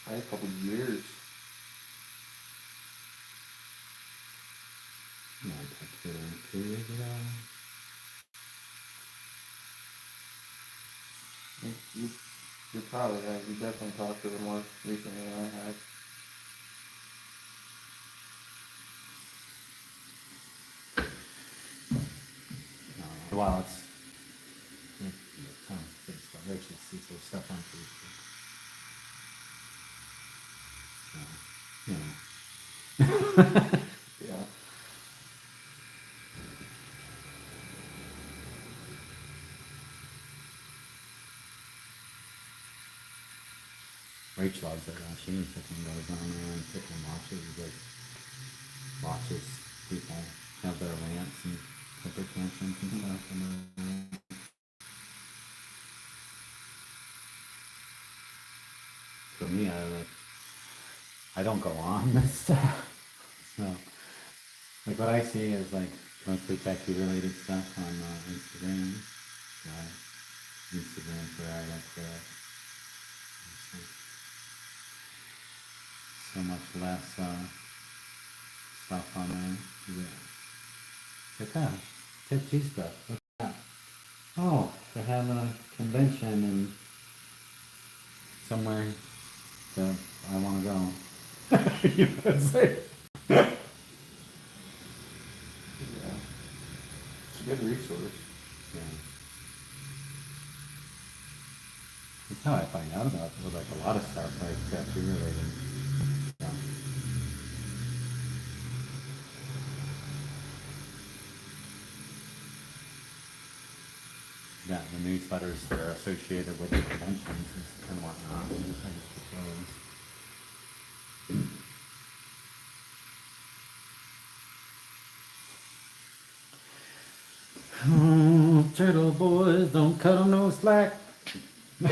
probably a couple of years. No, I talked to her 2 years ago. You probably have. You definitely talked to her more recently than I have. Well, it's kind of good stuff. Rachel sees her stuff on Facebook. So, you know. Yeah. Rachel loves it. She freaking goes on there and freaking watches people have their rants and temper tantrums and stuff. And for me, I don't go on this stuff. So, like what I see is like mostly tattoo related stuff on Instagram. Instagram's where I like to. So much less stuff on there. Yeah. Look at that. Tattoo stuff. Look at that. Oh, they're having a convention in somewhere that I want to go. You know what I'm saying? Yeah. It's a good resource. Yeah. That's how I find out about it. Like a lot of stuff, like tattoo related. Yeah. Yeah, the newsletters that are associated with the conventions and whatnot. Oh, turtle boys, don't cut 'em no slack. Did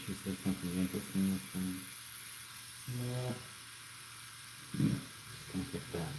you say something interesting this time? Yeah. Just gonna hit that.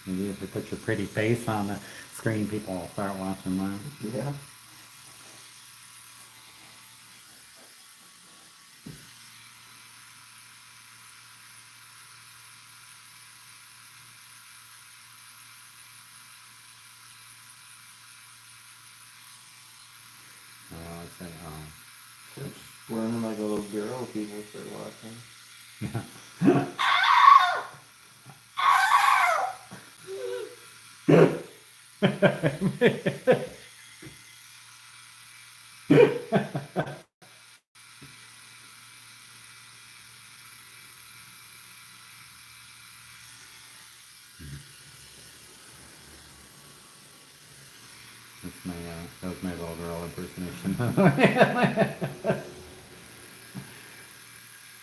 Maybe if you put your pretty face on the screen, people will start watching mine. Yeah. Oh, I'd say, Just running like a little girl, people start watching. that was my little girl impersonation.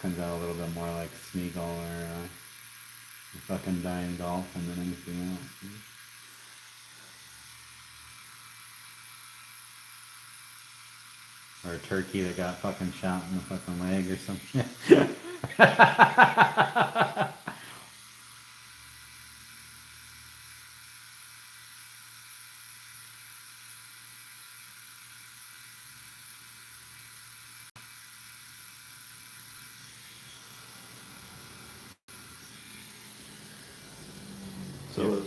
Comes out a little bit more like Smeagol or a fucking dying dolphin than anything else. Or a turkey that got fucking shot in the fucking leg or some shit. So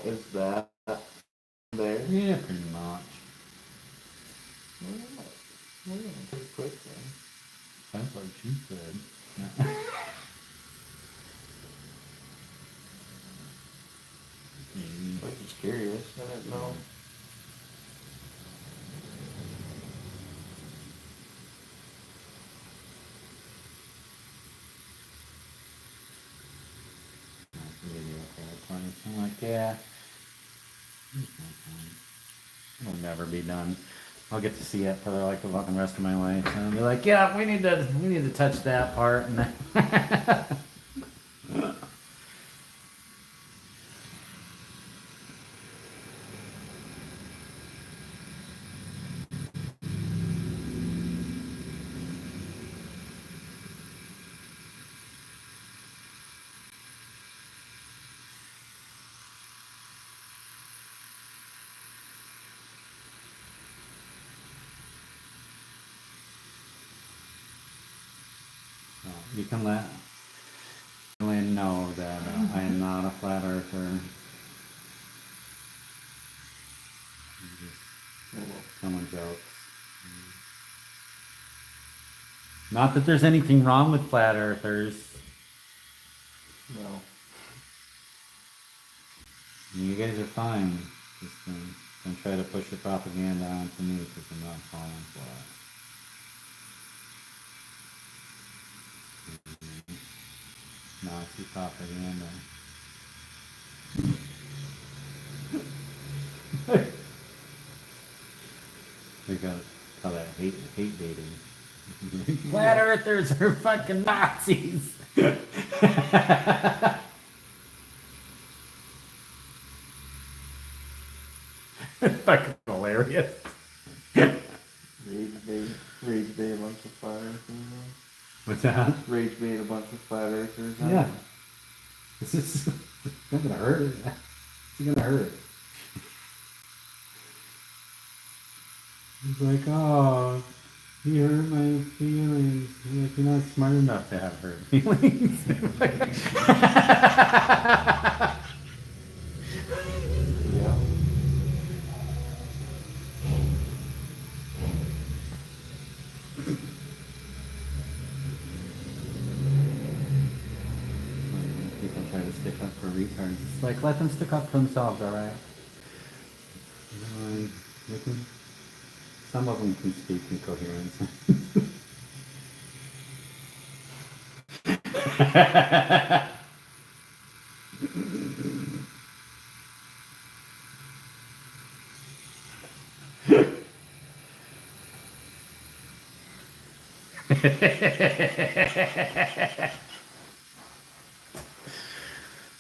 is that there? Yeah, pretty much. We're gonna pretty quick then. That's what she said. I was just curious. I didn't know. I'm like, yeah, it'll never be done. I'll get to see it for like the fucking rest of my life, and I'll be like, yeah, we need to touch that part, and then you can let Lynn know that I am not a flat earther. Someone jokes. Not that there's anything wrong with flat earthers. No. You guys are fine. Just don't try to push the propaganda onto me because I'm not falling flat. Nazi propaganda. They call that hate baiting. Flat earthers are fucking Nazis. Fucking hilarious. Rage bait a bunch of flat earthers. What's that? Rage bait a bunch of flat earthers. Yeah. This is not gonna hurt. It's gonna hurt. It's like, oh, he hurt my feelings. I'm like, you're not smart enough to have hurt feelings. Yeah. People try to stick up for retards. It's like, let them stick up for themselves, alright? They can, some of them can speak in coherence.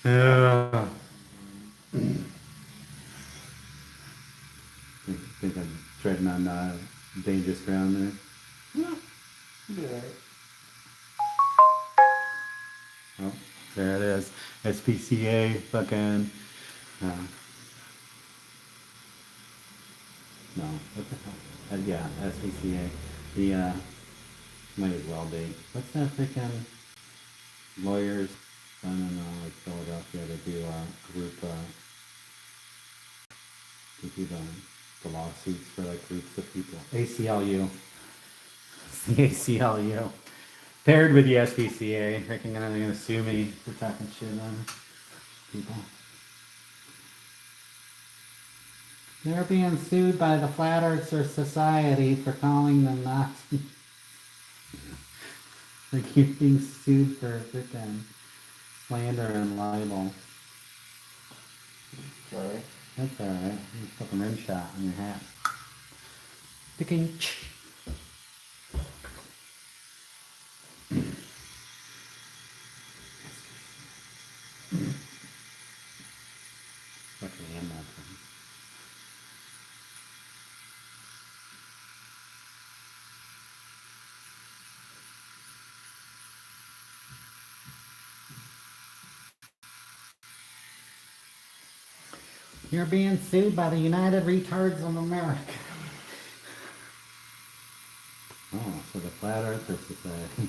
Yeah. Think I'm treading on dangerous ground there. Yeah. Oh, there it is. SPCA fucking No, what the hell? Yeah, SPCA. The, might as well be. What's that freaking lawyers down in, like Philadelphia that do, group, they do the lawsuits for like groups of people. ACLU. It's the ACLU. Paired with the SPCA. Freaking gonna sue me for talking shit on people. They're being sued by the Flat Earthers Society for calling them Nazis. They keep being sued for freaking slander and libel. Sorry. That's alright. Fucking rim shot on your hat. Dicking. Fucking am that thing. You're being sued by the United Retards of America. Oh, so the Flat Earther Society.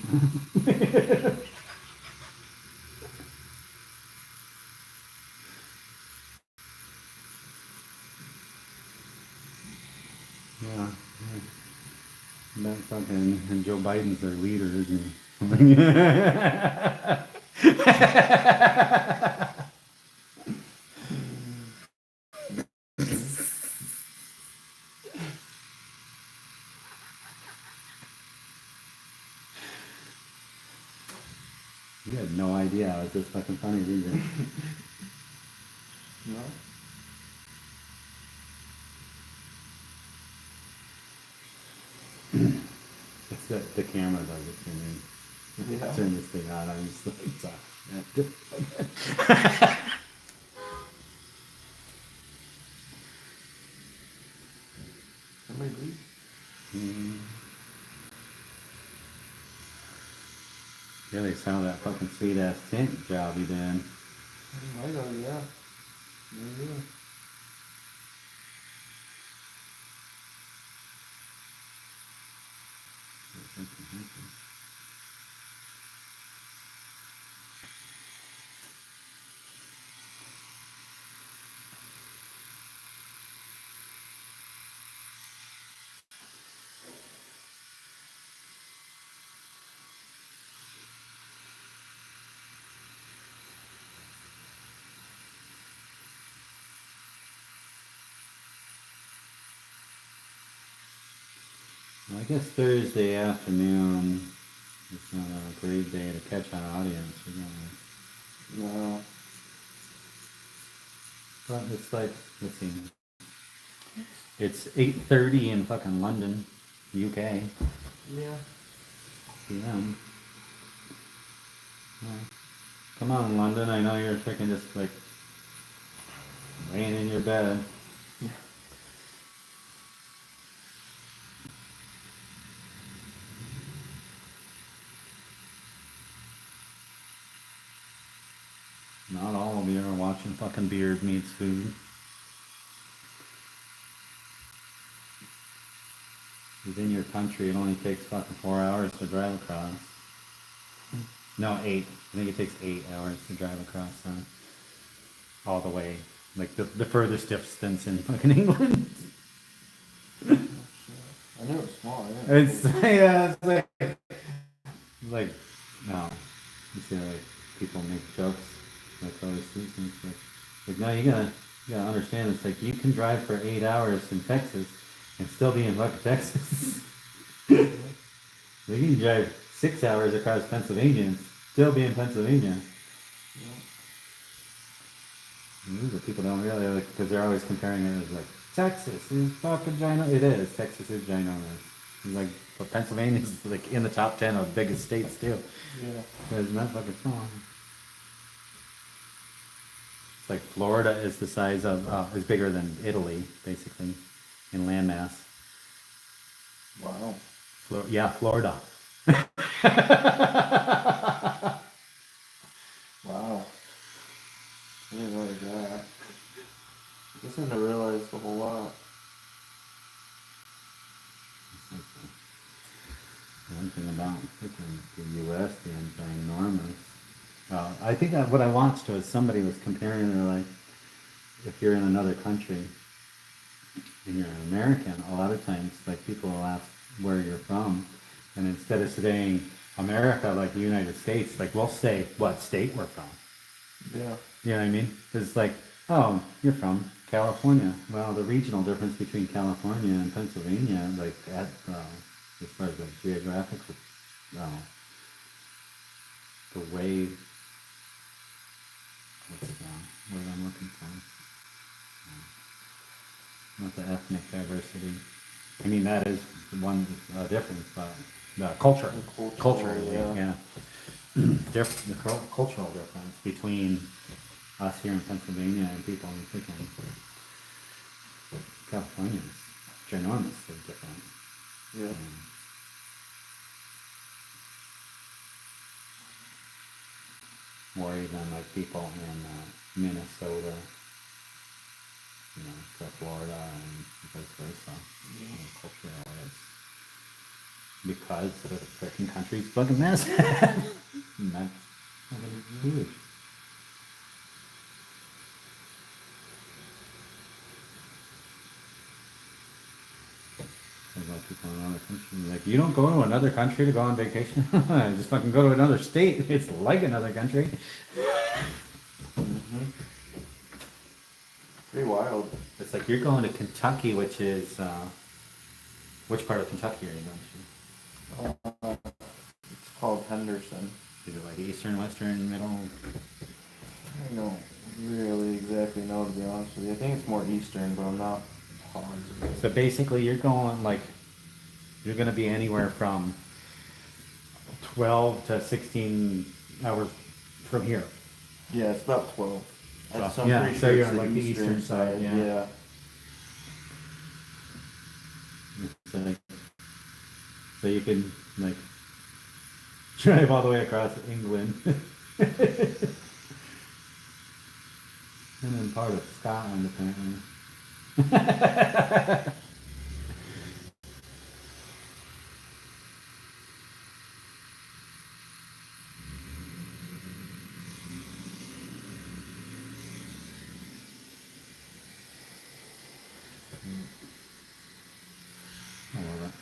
Yeah. That fucking and Joe Biden's their leader, isn't he? You had no idea I was this fucking funny, did you? No. It's the camera does it to me. Yeah. Turn this thing on, I'm just like, sorry. Somebody leave? Yeah, they saw that fucking sweet ass tent job you did. I go, yeah. Maybe. Well, I guess Thursday afternoon is not a great day to catch an audience, you know. No. But it's like, let's see. It's 8:30 in fucking London, UK. Yeah. PM. Well, come on, London. I know you're freaking just like laying in your bed. Not all of you are watching fucking Beard Meets Food. Within your country, it only takes fucking 4 hours to drive across. No, 8. I think it takes 8 hours to drive across all the way. Like the furthest distance in fucking England. I knew it was small. Yeah. It's yeah, it's like no. You see like people make jokes like overseas and it's like no, you gotta understand it's like you can drive for 8 hours in Texas and still be in fucking Texas. You can drive 6 hours across Pennsylvania and still be in Pennsylvania. Yeah. And these are people don't really like because they're always comparing it as like Texas is fucking ginormous. It is. Texas is ginormous. It's like but Pennsylvania's like in the top 10 of biggest states too. Yeah. It's not fucking small. It's like Florida is the size of is bigger than Italy basically in landmass. Wow. Yeah, Florida. Wow. I didn't know that. Guess I didn't realize a whole lot. One thing about the U.S. being ginormous. I think that what I watched was somebody was comparing, they're like, if you're in another country and you're an American, a lot of times, like, people will ask where you're from, and instead of saying America, like the United States, like, we'll say what state we're from. Yeah. You know what I mean? It's like, oh, you're from California. Well, the regional difference between California and Pennsylvania, like, as far as the geographical, uh, the way, what's the word I'm looking for? Not the ethnic diversity. I mean, that is one difference, but the culture, culturally, yeah. the cultural difference between us here in Pennsylvania and people in freaking California is ginormously different. Yeah. Or even like people in Minnesota, you know, to Florida and vice versa. You know, culturally, it's because the freaking country's fucking mess. And that's fucking huge. About people in another country. Like, you don't go to another country to go on vacation. Just fucking go to another state. It's like another country. Mm-hmm. Pretty wild. It's like you're going to Kentucky, which is which part of Kentucky are you going to? It's called Henderson. Is it like eastern, western, middle? I don't really exactly know, to be honest with you. I think it's more eastern, but I'm not positive. So basically, you're going like you're going to be anywhere from 12 to 16 hours from here. Yeah, it's about 12. So, I'm yeah, pretty so sure you're it's on like the eastern side, yeah. Yeah. So, like, so you can like drive all the way across England. And then part of Scotland, apparently. I love it.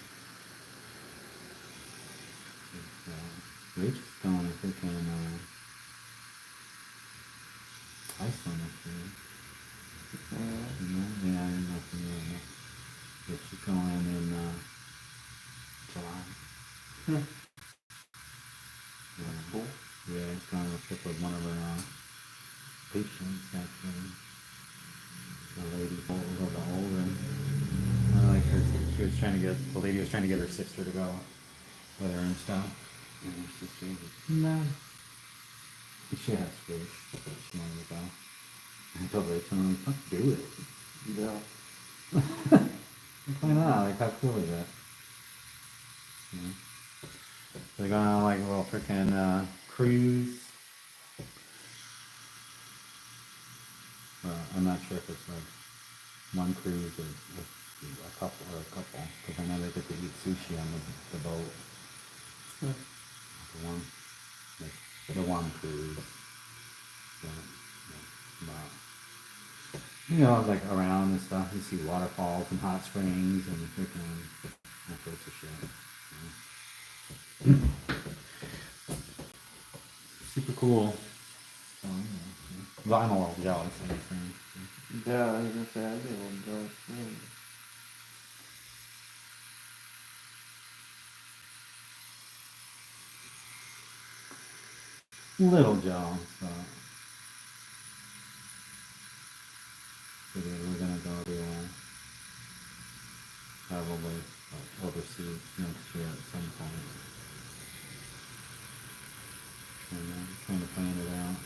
We're just going to freaking Iceland up there. You know? Yeah, I didn't know if you knew that. But she's going in July. Hmm. Yeah. Cool. Yeah, it's going on a trip with one of her patients, actually. The lady was a little older. I like her. She was trying to get, the lady was trying to get her sister to go with her and stuff. And her sister was like, no. She has food. She wanted to go. I told her, fuck, do it. Yeah. Why not? Like, how cool is that? You know? They're going on like a little freaking cruise. I'm not sure if it's like one cruise or a couple, because I know they get to eat sushi on the boat. The one, like, the one cruise. Yeah, but, you know, like around and stuff, you see waterfalls and hot springs and freaking all sorts of shit. You know? Super cool. So, you know, but I'm a little jealous of anything. Yeah, I was gonna say, I'd be a little jealous. Little jealous, but we're gonna go to probably overseas next year at some point. And trying to plan it out.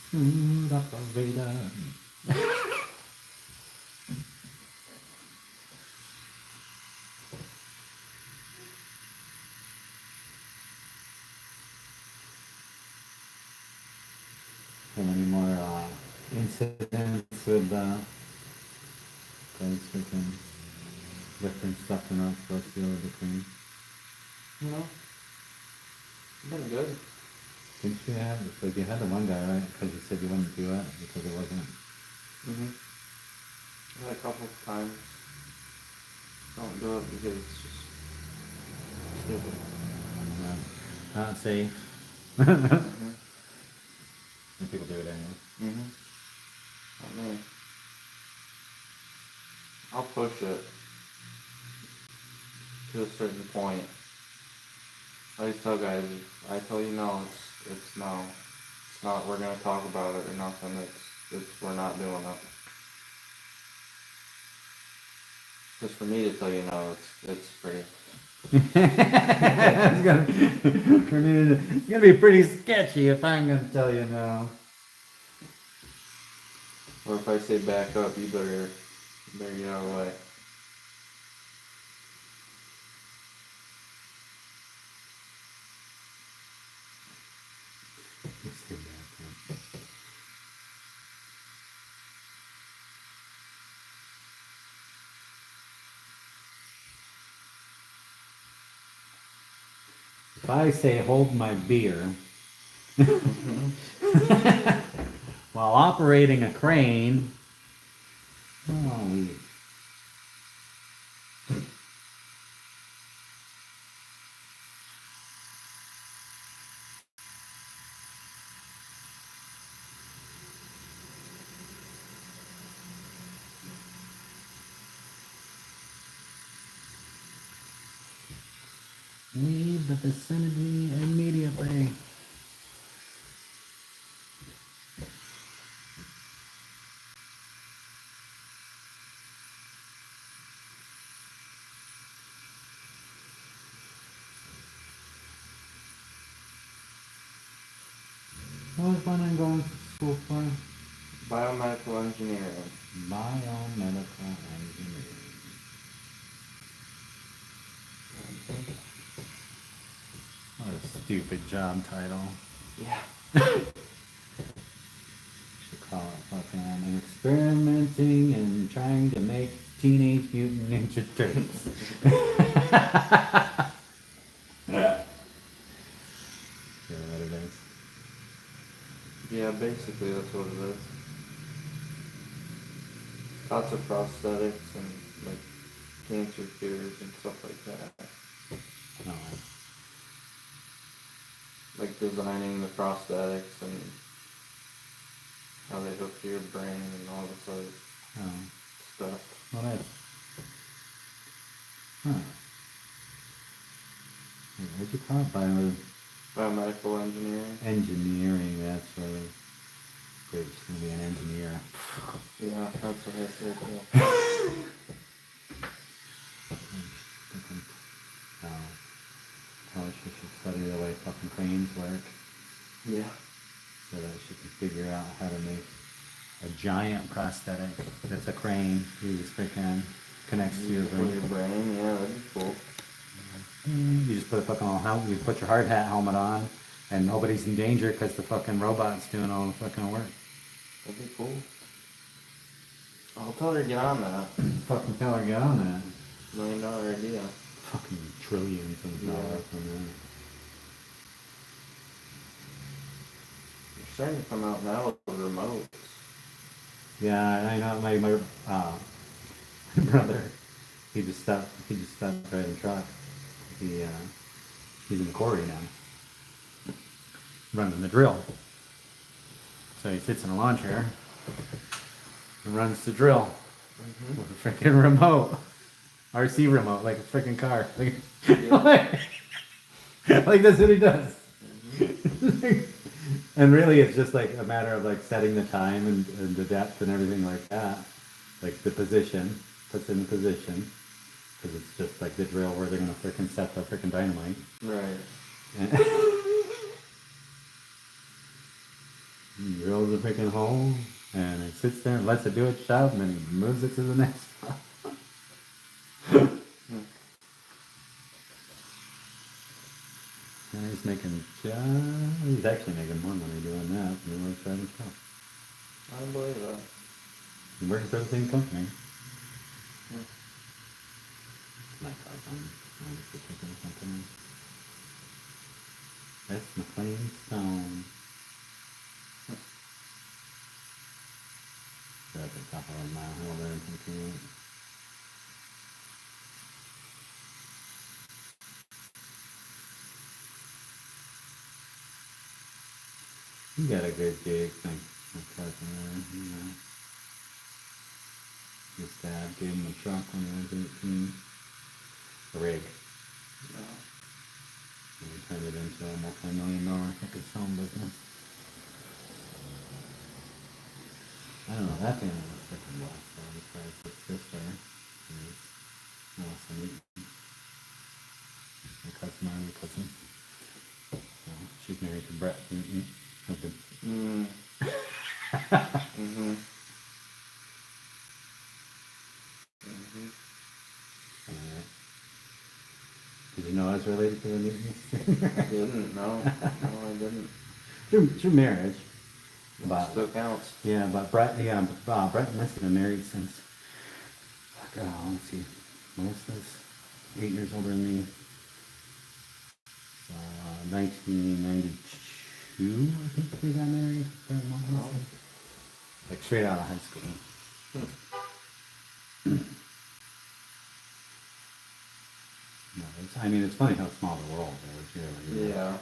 Smooth operator. have any more incidents with guys freaking lifting stuff they're not supposed to be able to clean? No, been good. Didn't you have, like you had the one guy, right? Because you said you wouldn't do it because it wasn't. Mhm. Had a couple of times. Don't do it because it's just stupid. Not safe. Mhm. And people do it anyway. Mhm. Not me. I'll push it to a certain point. I always tell guys, if I tell you no, it's no. It's not. We're gonna talk about it or nothing. It's we're not doing it. Just for me to tell you no, it's pretty. It's gonna, it's gonna be pretty sketchy if I'm gonna tell you no. Or if I say back up, you better get out of the way. It's too bad, man. If I say hold my beer while operating a crane, oh, leave the vicinity immediately. What was one I'm going to school for? Biomedical engineering. Biomedical engineering. What a stupid job title. Yeah. Should call it fucking experimenting and trying to make Teenage Mutant Ninja Turtles. Yeah, what it is. Yeah, basically that's what it is. Lots of prosthetics and like cancer cures and stuff like that. Oh, Like designing the prosthetics and how they hook to your brain and all this other oh. stuff. Well, that's. Huh. Wait, what'd you call it? Biomedical engineering. Engineering, that's really. Great, she's gonna be an engineer. Yeah, that's what I said. Yeah. Oh. Probably she should study the way fucking cranes work Yeah. so that she can figure out how to make a giant prosthetic that's a crane. You just freaking connects to your For brain. your brain, yeah, that'd be cool. You just put a fucking helmet, you put your hard hat helmet on, and nobody's in danger because the fucking robot's doing all the fucking work. That'd be cool. I'll tell her to get on that. Fucking tell her get on that. $1 million idea. Fucking trillions of dollars on that. They're starting to come out now with remotes. Yeah, I know my brother, he just stopped driving truck. He's in the quarry now. Running the drill. So he sits in a lawn chair and runs the drill with a freaking remote. RC remote, like a freaking car. Like, like that's what he does. And really it's just like a matter of like setting the time and the depth and everything like that. Like the position, puts in the position. Because it's just like the drill where they're gonna freaking set the freaking dynamite. Right. And he drills a freaking hole and it sits there and lets it do its job and then he moves it to the next spot. And he's making just He's actually making more money doing that than he was driving truck. I believe that. He works for the same company. Hmm. My cousin owns the chicken company. That's McLean Stone. They're at the top of a mile hill there in Kentucky. He got a good gig, like my cousin there, you know. His dad gave him a truck when he was 18. A rig. No. And he turned it into a multi-million-dollar fucking film business. I don't know, that family was freaking blessed though, because his sister is Melissa Newton. My cousin, my cousin. So she's married to Brett Newton. Mm. Mhm. Mhm. Did you know I was related to the Newtons? Didn't no. No, I didn't. Through marriage. But Still counts. yeah, but Brett and Melissa have been married since let's see. Melissa's 8 years older than me. 1992, I think they got married. Brett and Melissa. Like straight out of high school. No, I mean, it's funny how small the world is, really. Yeah.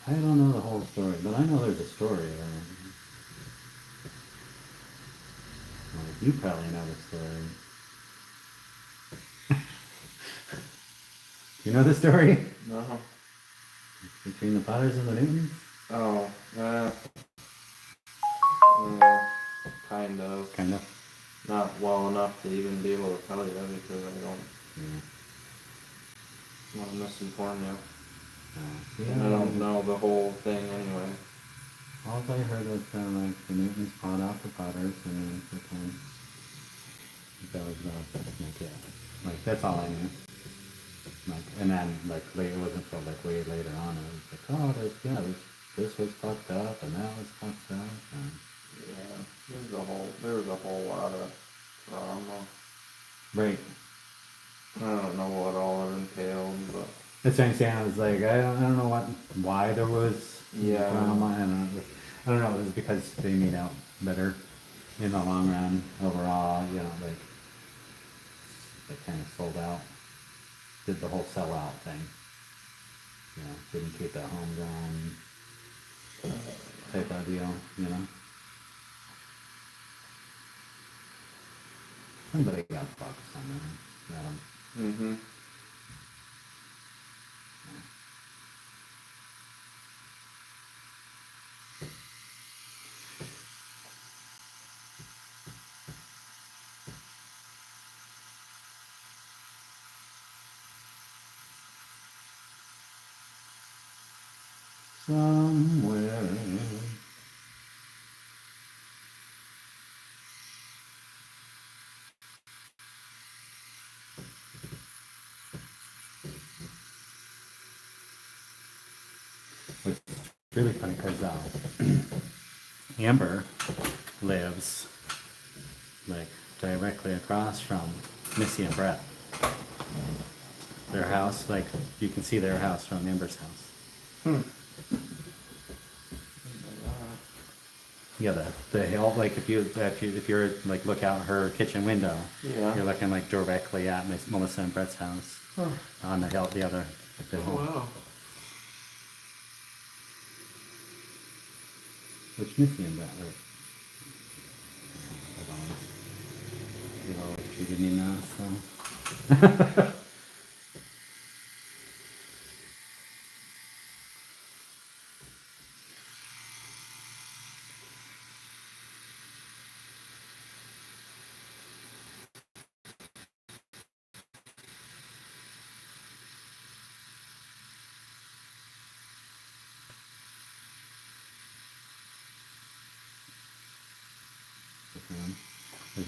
I don't know the whole story, but I know there's a story there. Like, you probably know the story. You know the story? No. Between the Potters and the Newtons? Oh, yeah. Kind of. Kind of. Not well enough to even be able to tell you because I don't Yeah. want to misinform you. Yeah, And I don't know the whole thing anyway. all I heard was like the Newtons bought out the Potters and then freaking that was like yeah. Like that's all I knew. Like and then like later it wasn't until like way later on it was like, oh this was fucked up and that was fucked up and Yeah, there was a whole lot of drama. right. I don't know what all it entailed, but That's what I'm saying. I was like, I don't know why there was yeah, drama, and I don't know. It was because they made out better in the long run overall. You know, like they kind of sold out, did the whole sell out thing. You know, didn't keep that homegrown type of deal. You know, somebody got fucked somewhere. mhm. Somewhere. It's really funny because Amber lives like directly across from Missy and Brett. Their house, like you can see their house from Amber's house. Hmm. Yeah, the hill, like if you're like look out her kitchen window, Yeah. you're looking like directly at Melissa and Brett's house Huh. on the hill, the other. The Oh hill. wow. Which Missy and Brett live. They've always treated me nice, so.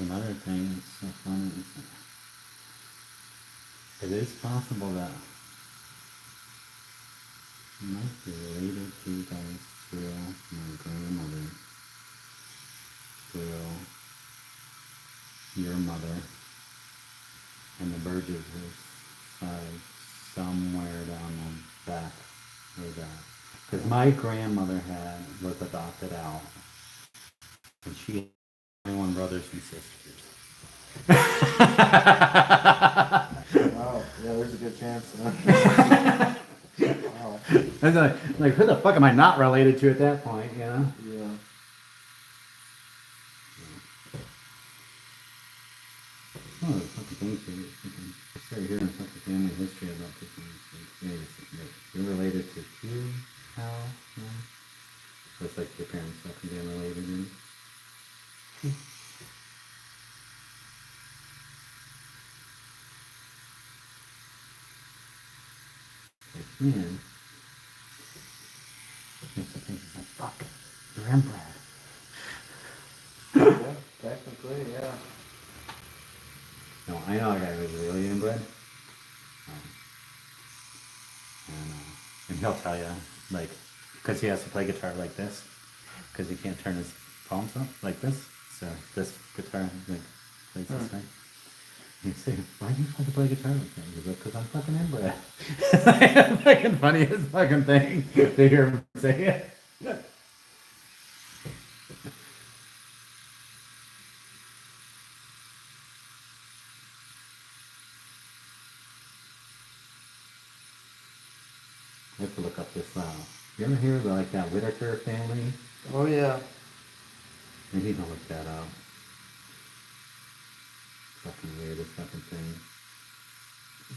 here's another thing that's so funny. It is possible that you might be related to you guys through my grandmother, through your mother, and the Burgess side, somewhere down the back of that. Because my grandmother was adopted out, and she had 21 brothers and sisters. Wow, yeah, there's a good chance then. Wow. I was like, who the fuck am I not related to at that point, you know? Yeah. Oh, there's fucking things here. I started hearing fucking family history about this one. You're related to who? How? Yeah. So it's like your parents fucking being related in. Like, man. Makes you think, it's like, fuck, you're inbred. Yeah, technically, yeah. No, I know a guy who's really inbred. And he'll tell you, like, because he has to play guitar like this, because he can't turn his palms up like this. So this guitar, like, plays this way. He'd say, why do you fucking play guitar like that? He's like, because I'm fucking inbred. It's like the fucking funniest fucking thing to hear him say it. I have to look up this. You ever hear of like that Whitaker family? Oh yeah. Maybe you can look that up. Fucking weirdest fucking thing.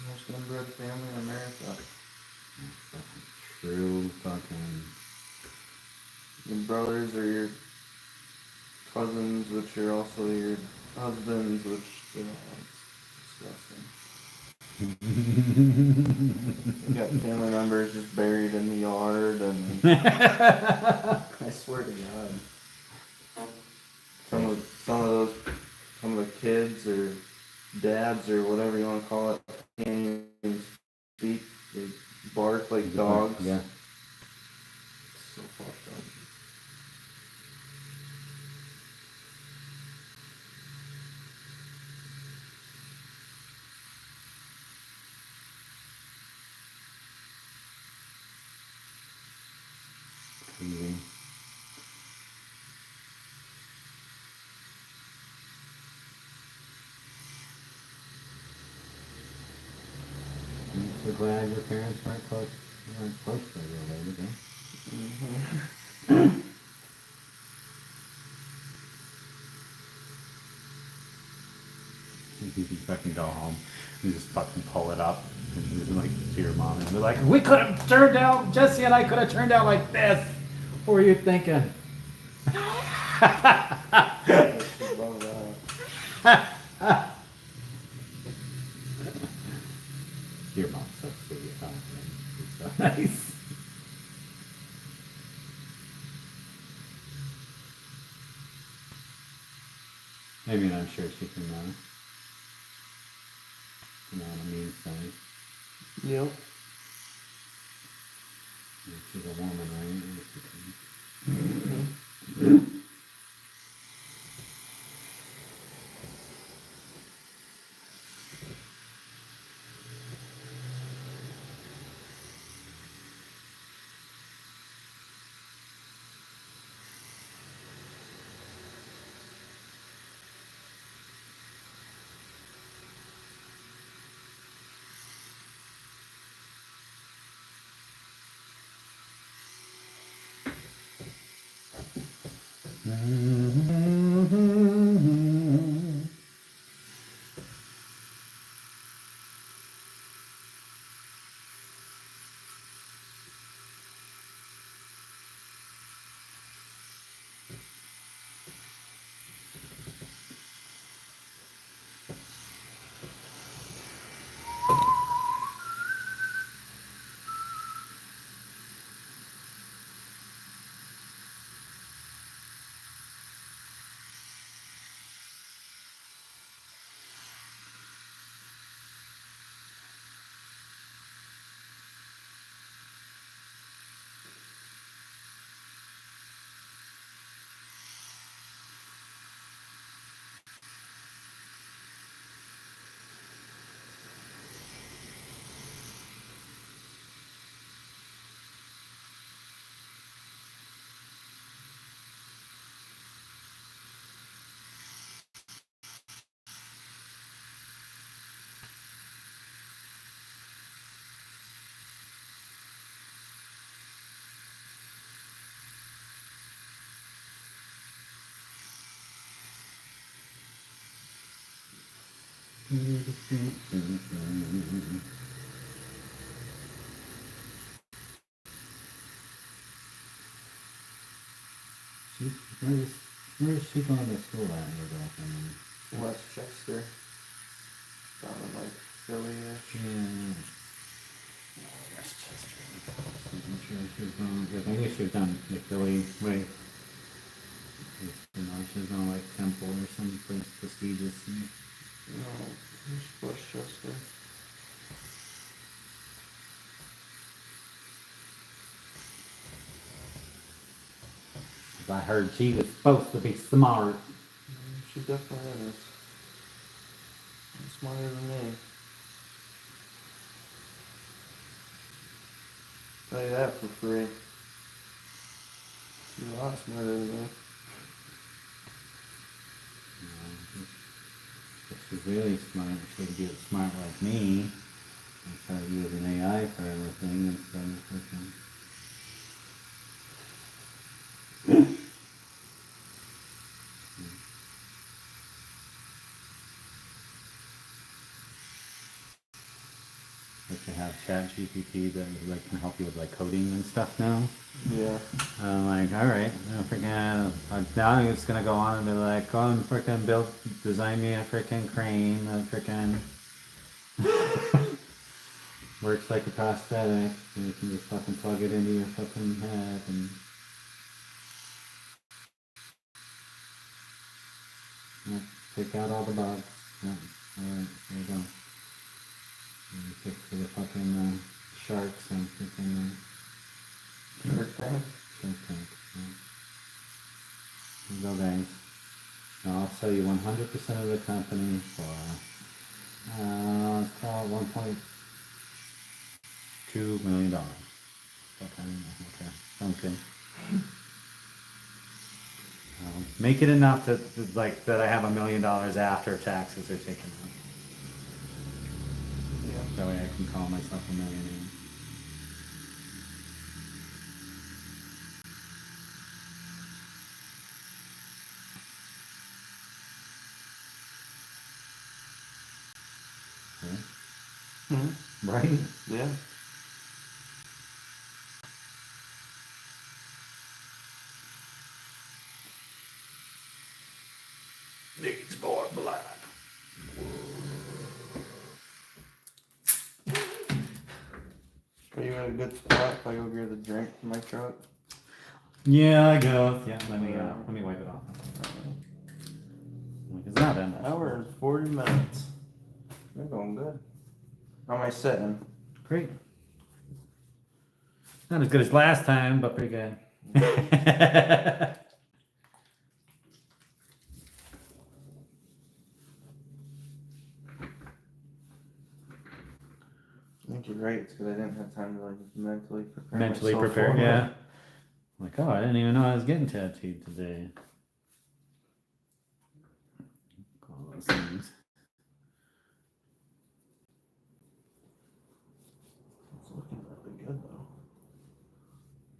Most inbred family in America. Fucking true fucking. Your brothers are your cousins, which are also your husbands, which, you know, it's disgusting. You got family members just buried in the yard, and I swear to God, some of the kids or dads or whatever you want to call it can't even speak. They bark like dogs. Yeah. So fucked up. Crazy. I'm so glad your parents weren't close to you related, huh? You fucking go home and just fucking pull it up and just like to your mom and be like, we could have turned out, Jesse and I could have turned out like this. What were you thinking? I should love that. Your mom's so sweet, huh? She's so nice. I mean, I'm sure she can, on a mean side. Yep. She's a woman, right? She, where's she going to school at, your girlfriend? Westchester. Down in like Philly-ish. Yeah. Westchester. I'm sure she was going, I think she was down in Philly way. You know, she was going like Temple or some place prestigious. No, it's Westchester. I heard she was supposed to be smart. She definitely is. She's smarter than me. Tell you that for free. She's a lot smarter than me. If she's really smart, she'd get smart like me and start using AI for everything instead of freaking. Like they have ChatGPT that like can help you with like coding and stuff now. Yeah. I'm like, all right, now I'm just gonna go on and be like, oh, and freaking design me a freaking crane, a freaking works like a prosthetic, and you can just fucking plug it into your fucking head and take out all the bugs. Yeah, all right, there you go. And you fix for the fucking sharks and freaking Shark Tank. Shark Tank. Yeah. Here you go, guys. Now I'll sell you 100% of the company for let's call it $1.2 million. Okay, okay, sounds good. Make it enough that I have $1 million after taxes are taken out. Yeah. That way I can call myself a millionaire. Mm-hmm. Right? Yeah. Needs more blood. Are you in a good spot if I go get a drink from my truck? Yeah, I go. Yeah, let me wipe it off. It's not that much. Hour and 40 minutes. They're going good. How am I sitting? Great. Not as good as last time, but pretty good. I think you're right. It's because I didn't have time to like mentally prepare. Mentally prepare, yeah. Like, oh, I didn't even know I was getting tattooed today. All those things. It's looking really good though.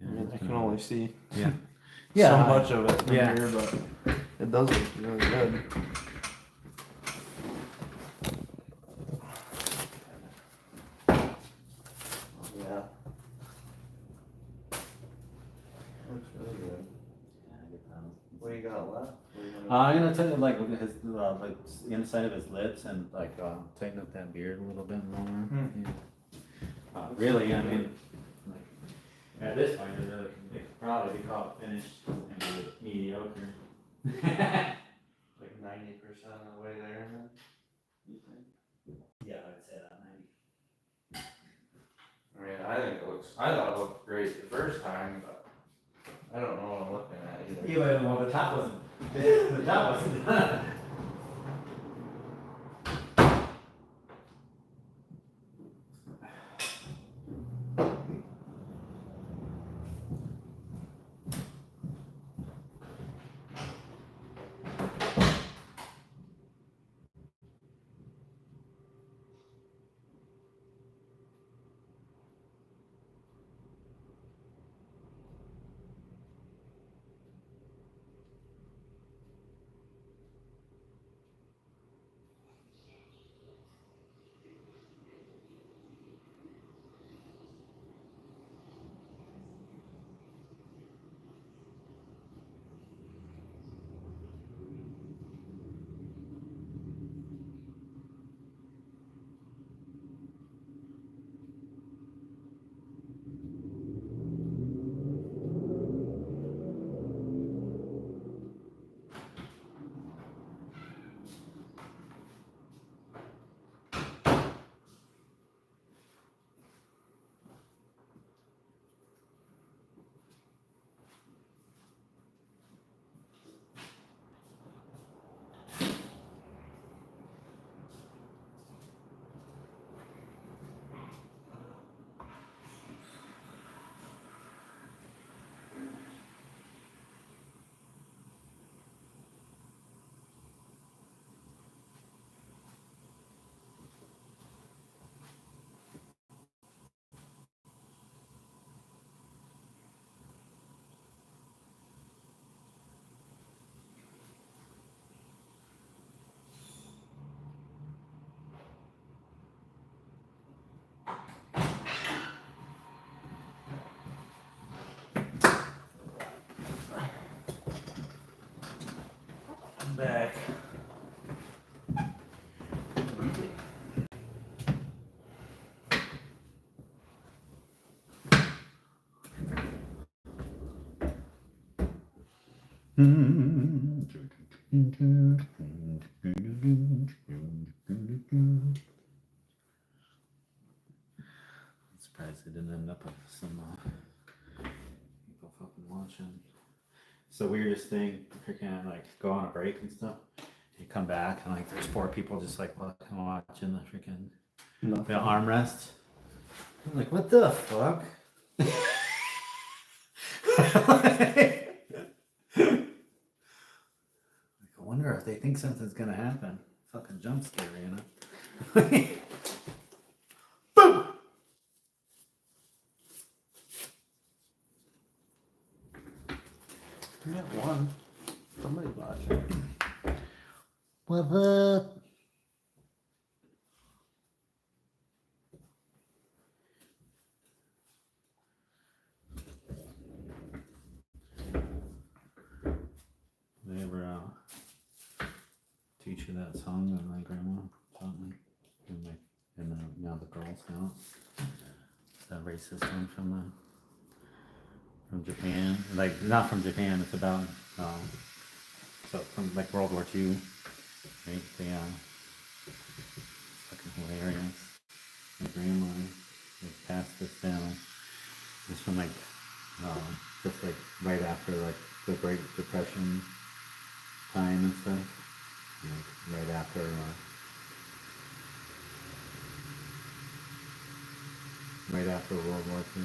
Yeah, I mean, I it's can kinda- only see Yeah. so much of it from yeah. here, but it does look really good. Yeah. Looks really good. What do you got left? I'm gonna tell you like look at his like inside of his lips and like tighten up that beard a little bit more. Hmm. Yeah. Really, I mean, like at this point, it could probably be called finished and be mediocre. Like 90% of the way there, then? You think? Yeah, I'd say that 90. I mean, I think it looks. I thought it looked great the first time, but I don't know what I'm looking at either. Yeah, but well, the top wasn't. The top wasn't done. surprised I didn't end up with some people fucking watching. It's the weirdest thing. Freaking like go on a break and stuff. You come back and like there's four people just like fucking watching the freaking the armrest. I'm like, what the fuck? Like, I wonder if they think something's gonna happen. Fucking jump scare, you know? Boom! Yeah, one. Somebody watching. What's up? They ever teach you that song that my grandma taught me? Now the Girl Scouts. It's that racist one from Japan. Like not from Japan. It's about so from like World War II. Right? They fucking hilarious. My grandma like passed this down. It's from like just like right after like the Great Depression time and stuff. Like right after World War II.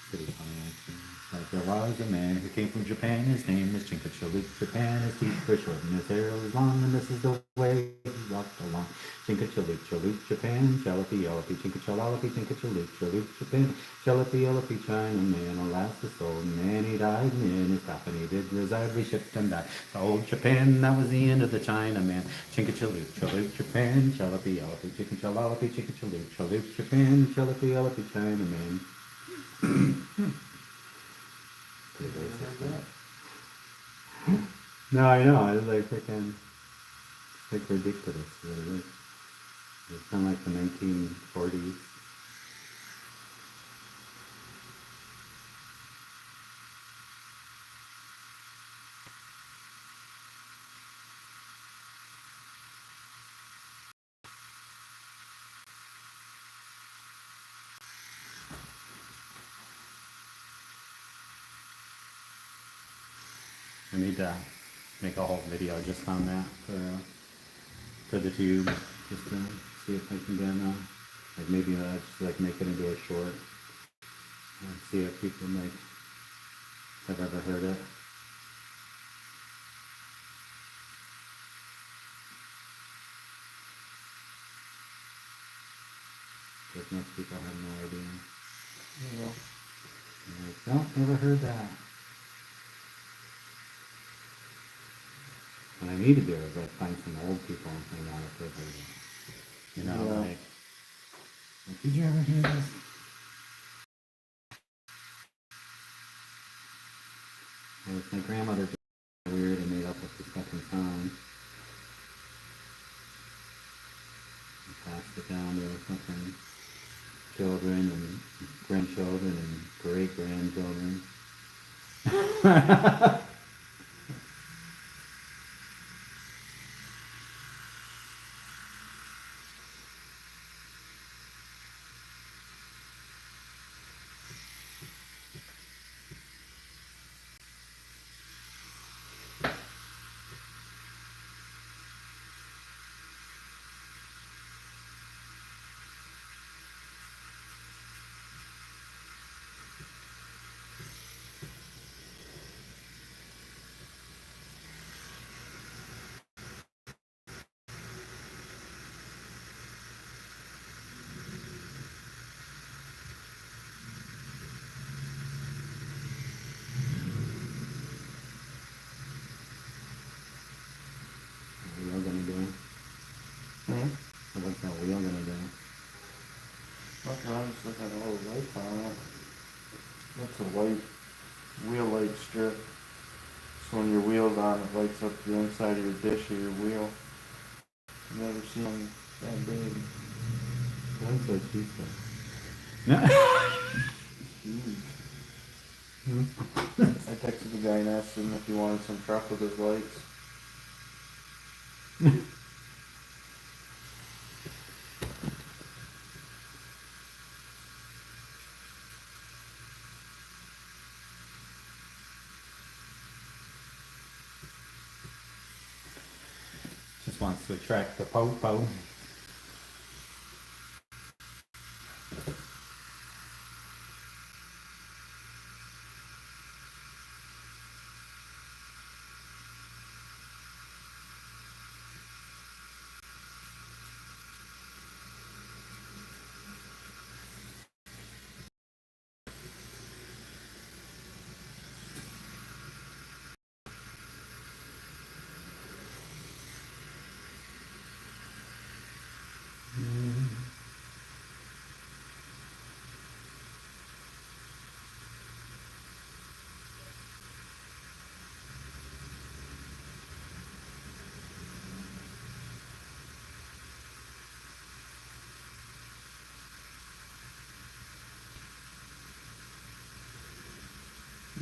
Pretty funny actually. It's like there was a man who came from Japan. His name was Chingachgook Japan. His teeth were short and his hair was long, and this is the way he walked along. Chingachgook Japan, Jalopy Yallopy, Chinkachalalopi, Chinkachgook Japan, Jalopy Yallopy Chinaman. Alas, the old man he died, and in his coffin he did reside. We shipped him back to old Japan. That was the end of the Chinaman. Chingachgook Japan, Jalopy Yallopy, Chinkachalalopi, Chinkachgook Japan, Jalopy Yallopy Chinaman. Pretty racist, huh? No, I know. It's like freaking, like ridiculous. What it is. It's kind of like the 1940s. I need to make a whole video just on that for the tube, just to see if I can get like maybe just like make it into a short and see if people like have ever heard it. Because most people have no idea. Yeah. Like, nope, never heard that. What I need to do is like find some old people and hang out with them. You know, Yeah. like, did you ever hear this? Well, it's my grandmother just weird and made up with this fucking song. And passed it down to fucking children and grandchildren and great grandchildren. What are you gonna do? What's that wheel gonna do? Nothing, I'm just looking at all the lights on it. That's a white wheel light strip. So when your wheel's on, it lights up the inside of your dish or your wheel. I've never seen them that big. That's so cheap. Huge. I texted the guy and asked him if he wanted some truck with his lights. Just wants to attract the popo.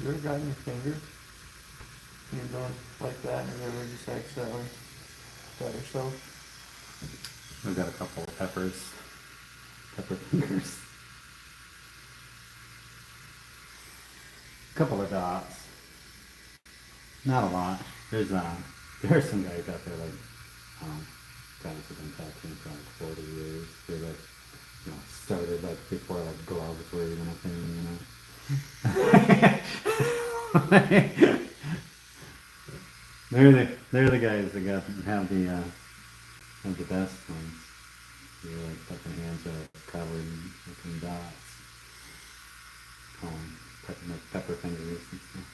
You ever gotten your finger? You're doing like that and you ever just accidentally cut yourself? We've got a couple of pepper fingers. Couple of dots. Not a lot. There's some guys out there like guys who've been tattooing for like 40 years. They like started like before like gloves were even a thing, they're the guys that have the best ones. Your like fucking hands are like covered in fucking dots. Call them pepper fingers and stuff.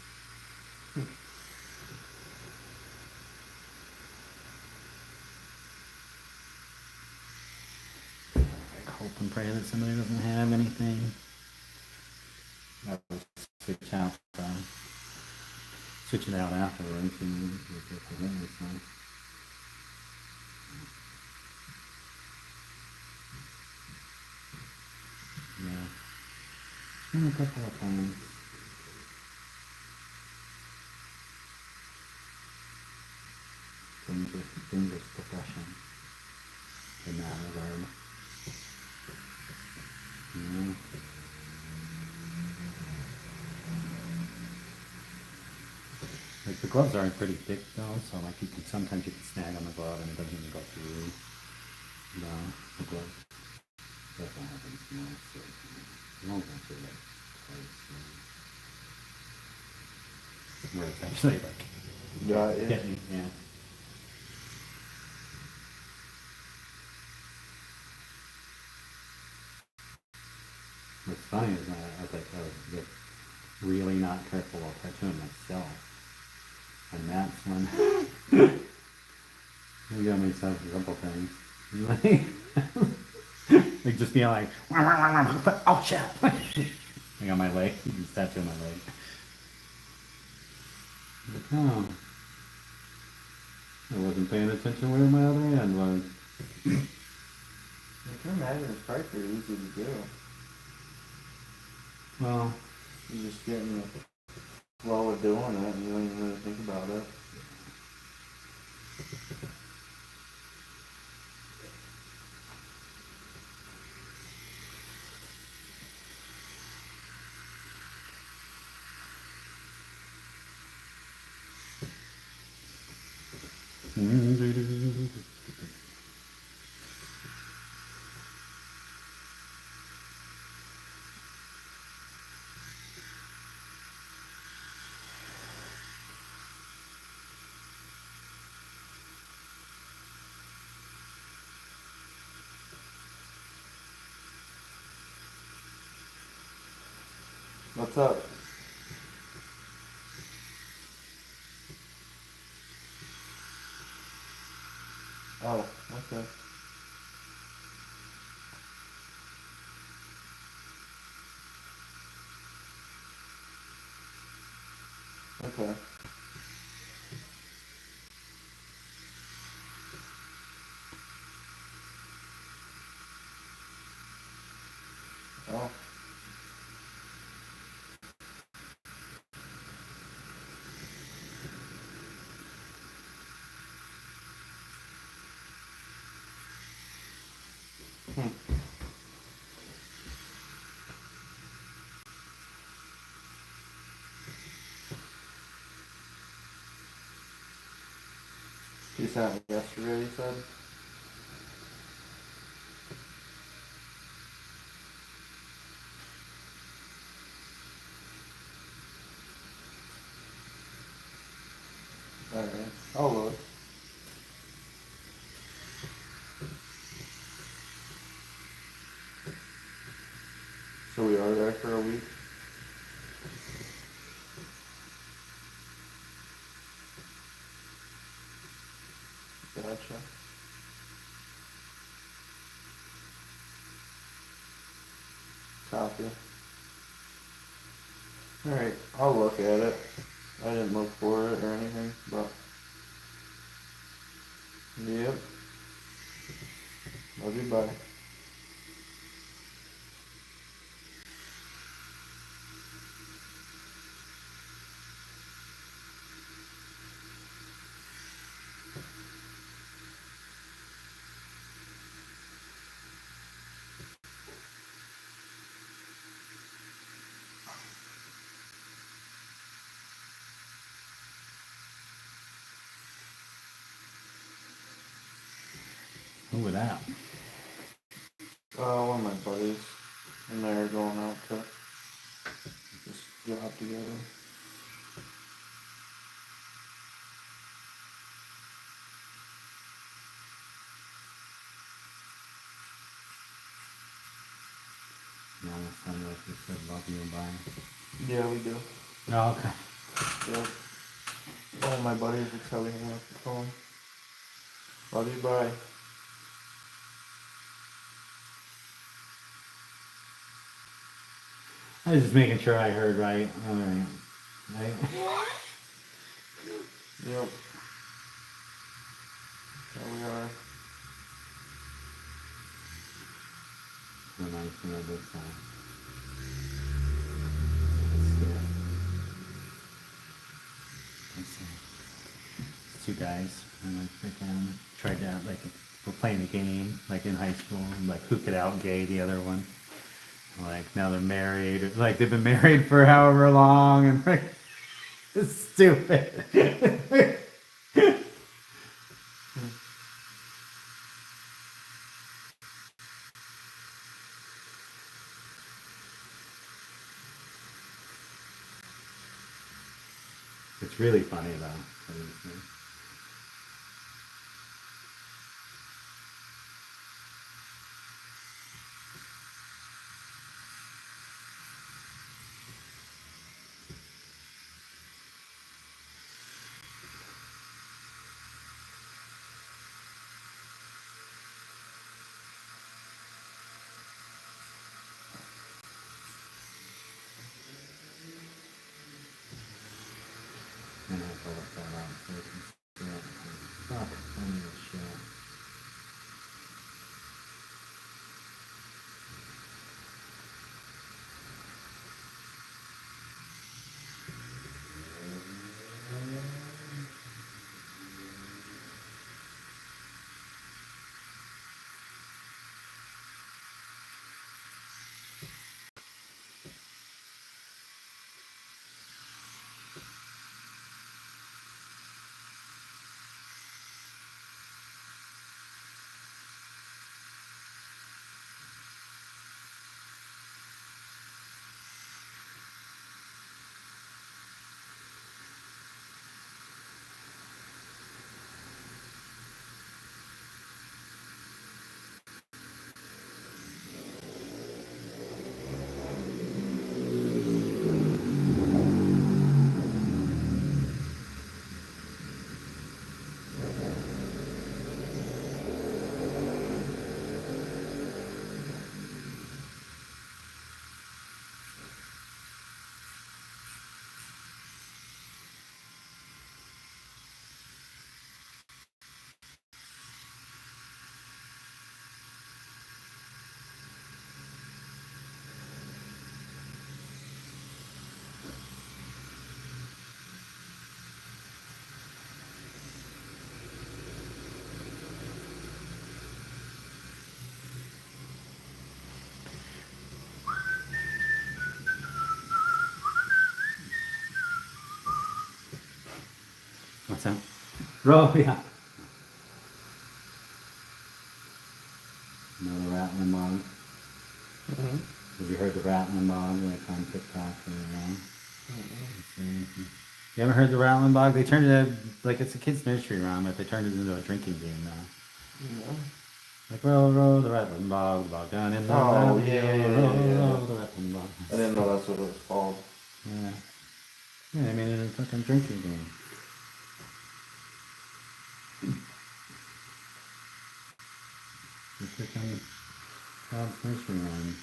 Hope and pray that somebody doesn't have anything. I will switch it out afterwards and get the hair, so. Yeah. It's been a couple of times. Dangerous profession in that regard. Yeah. Like the gloves aren't pretty thick though, so like sometimes you can snag on the glove and it doesn't even go through the glove. That's what happens most. So you don't go through like twice. Where it's actually like hitting, yeah. What's funny is I was like, get really not careful while tattooing myself. And that's when I got myself a couple things. Like just being like, oh shit. I got my leg, just tattooing my leg. Like, oh. I wasn't paying attention where my other hand was. I can imagine it's probably pretty easy to do. Well, You just get in the flow of doing it and you don't even really think about it. What's up? Oh, okay. Okay. Oh. Hmm. You sent it yesterday, you said? Alright, I'll look. So we are there for a week? Gotcha. Copy. Alright, I'll look at it. I didn't look for it or anything, but... Yep. Love you, bye. Who was that? One of my buddies. And they're going out to just job together. No, my son like you said, love you and bye. Yeah, we do. Oh, okay. Yep. One of my buddies is telling me off the phone. Love you, bye. I was just making sure I heard right. Alright. Right. Yep. There we are. Reminds me of this two guys and like freaking tried to like we're playing a game like in high school and like who could outgay the other one. Like now they're married, like they've been married for however long and it's stupid. It's really funny though. And I have to look that up so we can see it. Fuck, funny as shit. So, yeah. Another rattling bug. Mm-hmm. Have you heard the rattling bug like on TikTok or around? You ever heard the rattling bug? They turned it like it's a kid's nursery rhyme, but they turned it into a drinking game now. Yeah. Like row the rattling bog down in the Oh, valley, yeah. row the rattling bog. I didn't know that's what it was called. Yeah. Yeah, I mean it's a fucking drinking game. It's freaking Bob's nursery rhyme.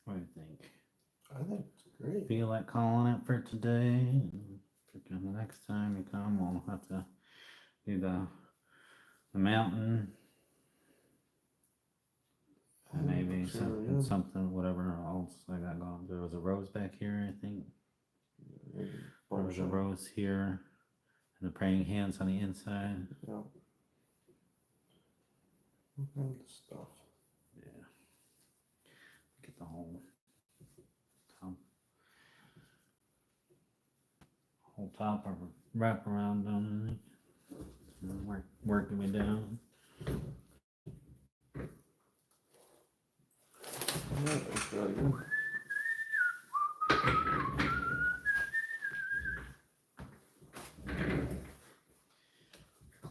What do you think? I think it's great. Feel like calling it for today? Freaking the next time you come, we'll have to do the mountain. And maybe something, whatever else I got going. There was a rose back here, I think. There was a rose here, and the praying hands on the inside. Yeah. What kind of stuff? Yeah. Get the whole top of wrap around on it. Working me down. Yeah, that's really good.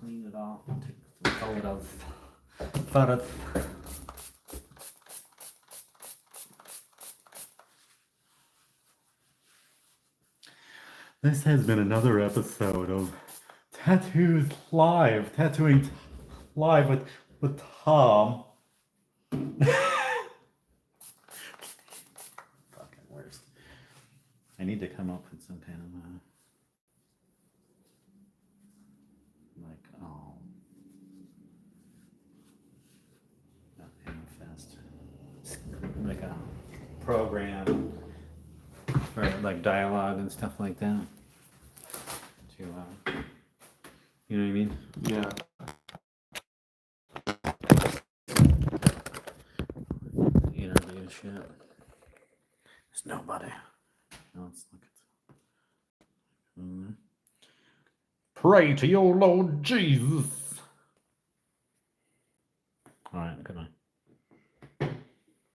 Clean it off. Take the photos. This has been another episode of Tattooing Live with Tom. Fucking worst. I need to come up with some kind of not manifest, like a program for like dialogue and stuff like that. To you know what I mean? Yeah. Interview shit. There's nobody. No, let's look at. Pray to your Lord Jesus. All right, good night.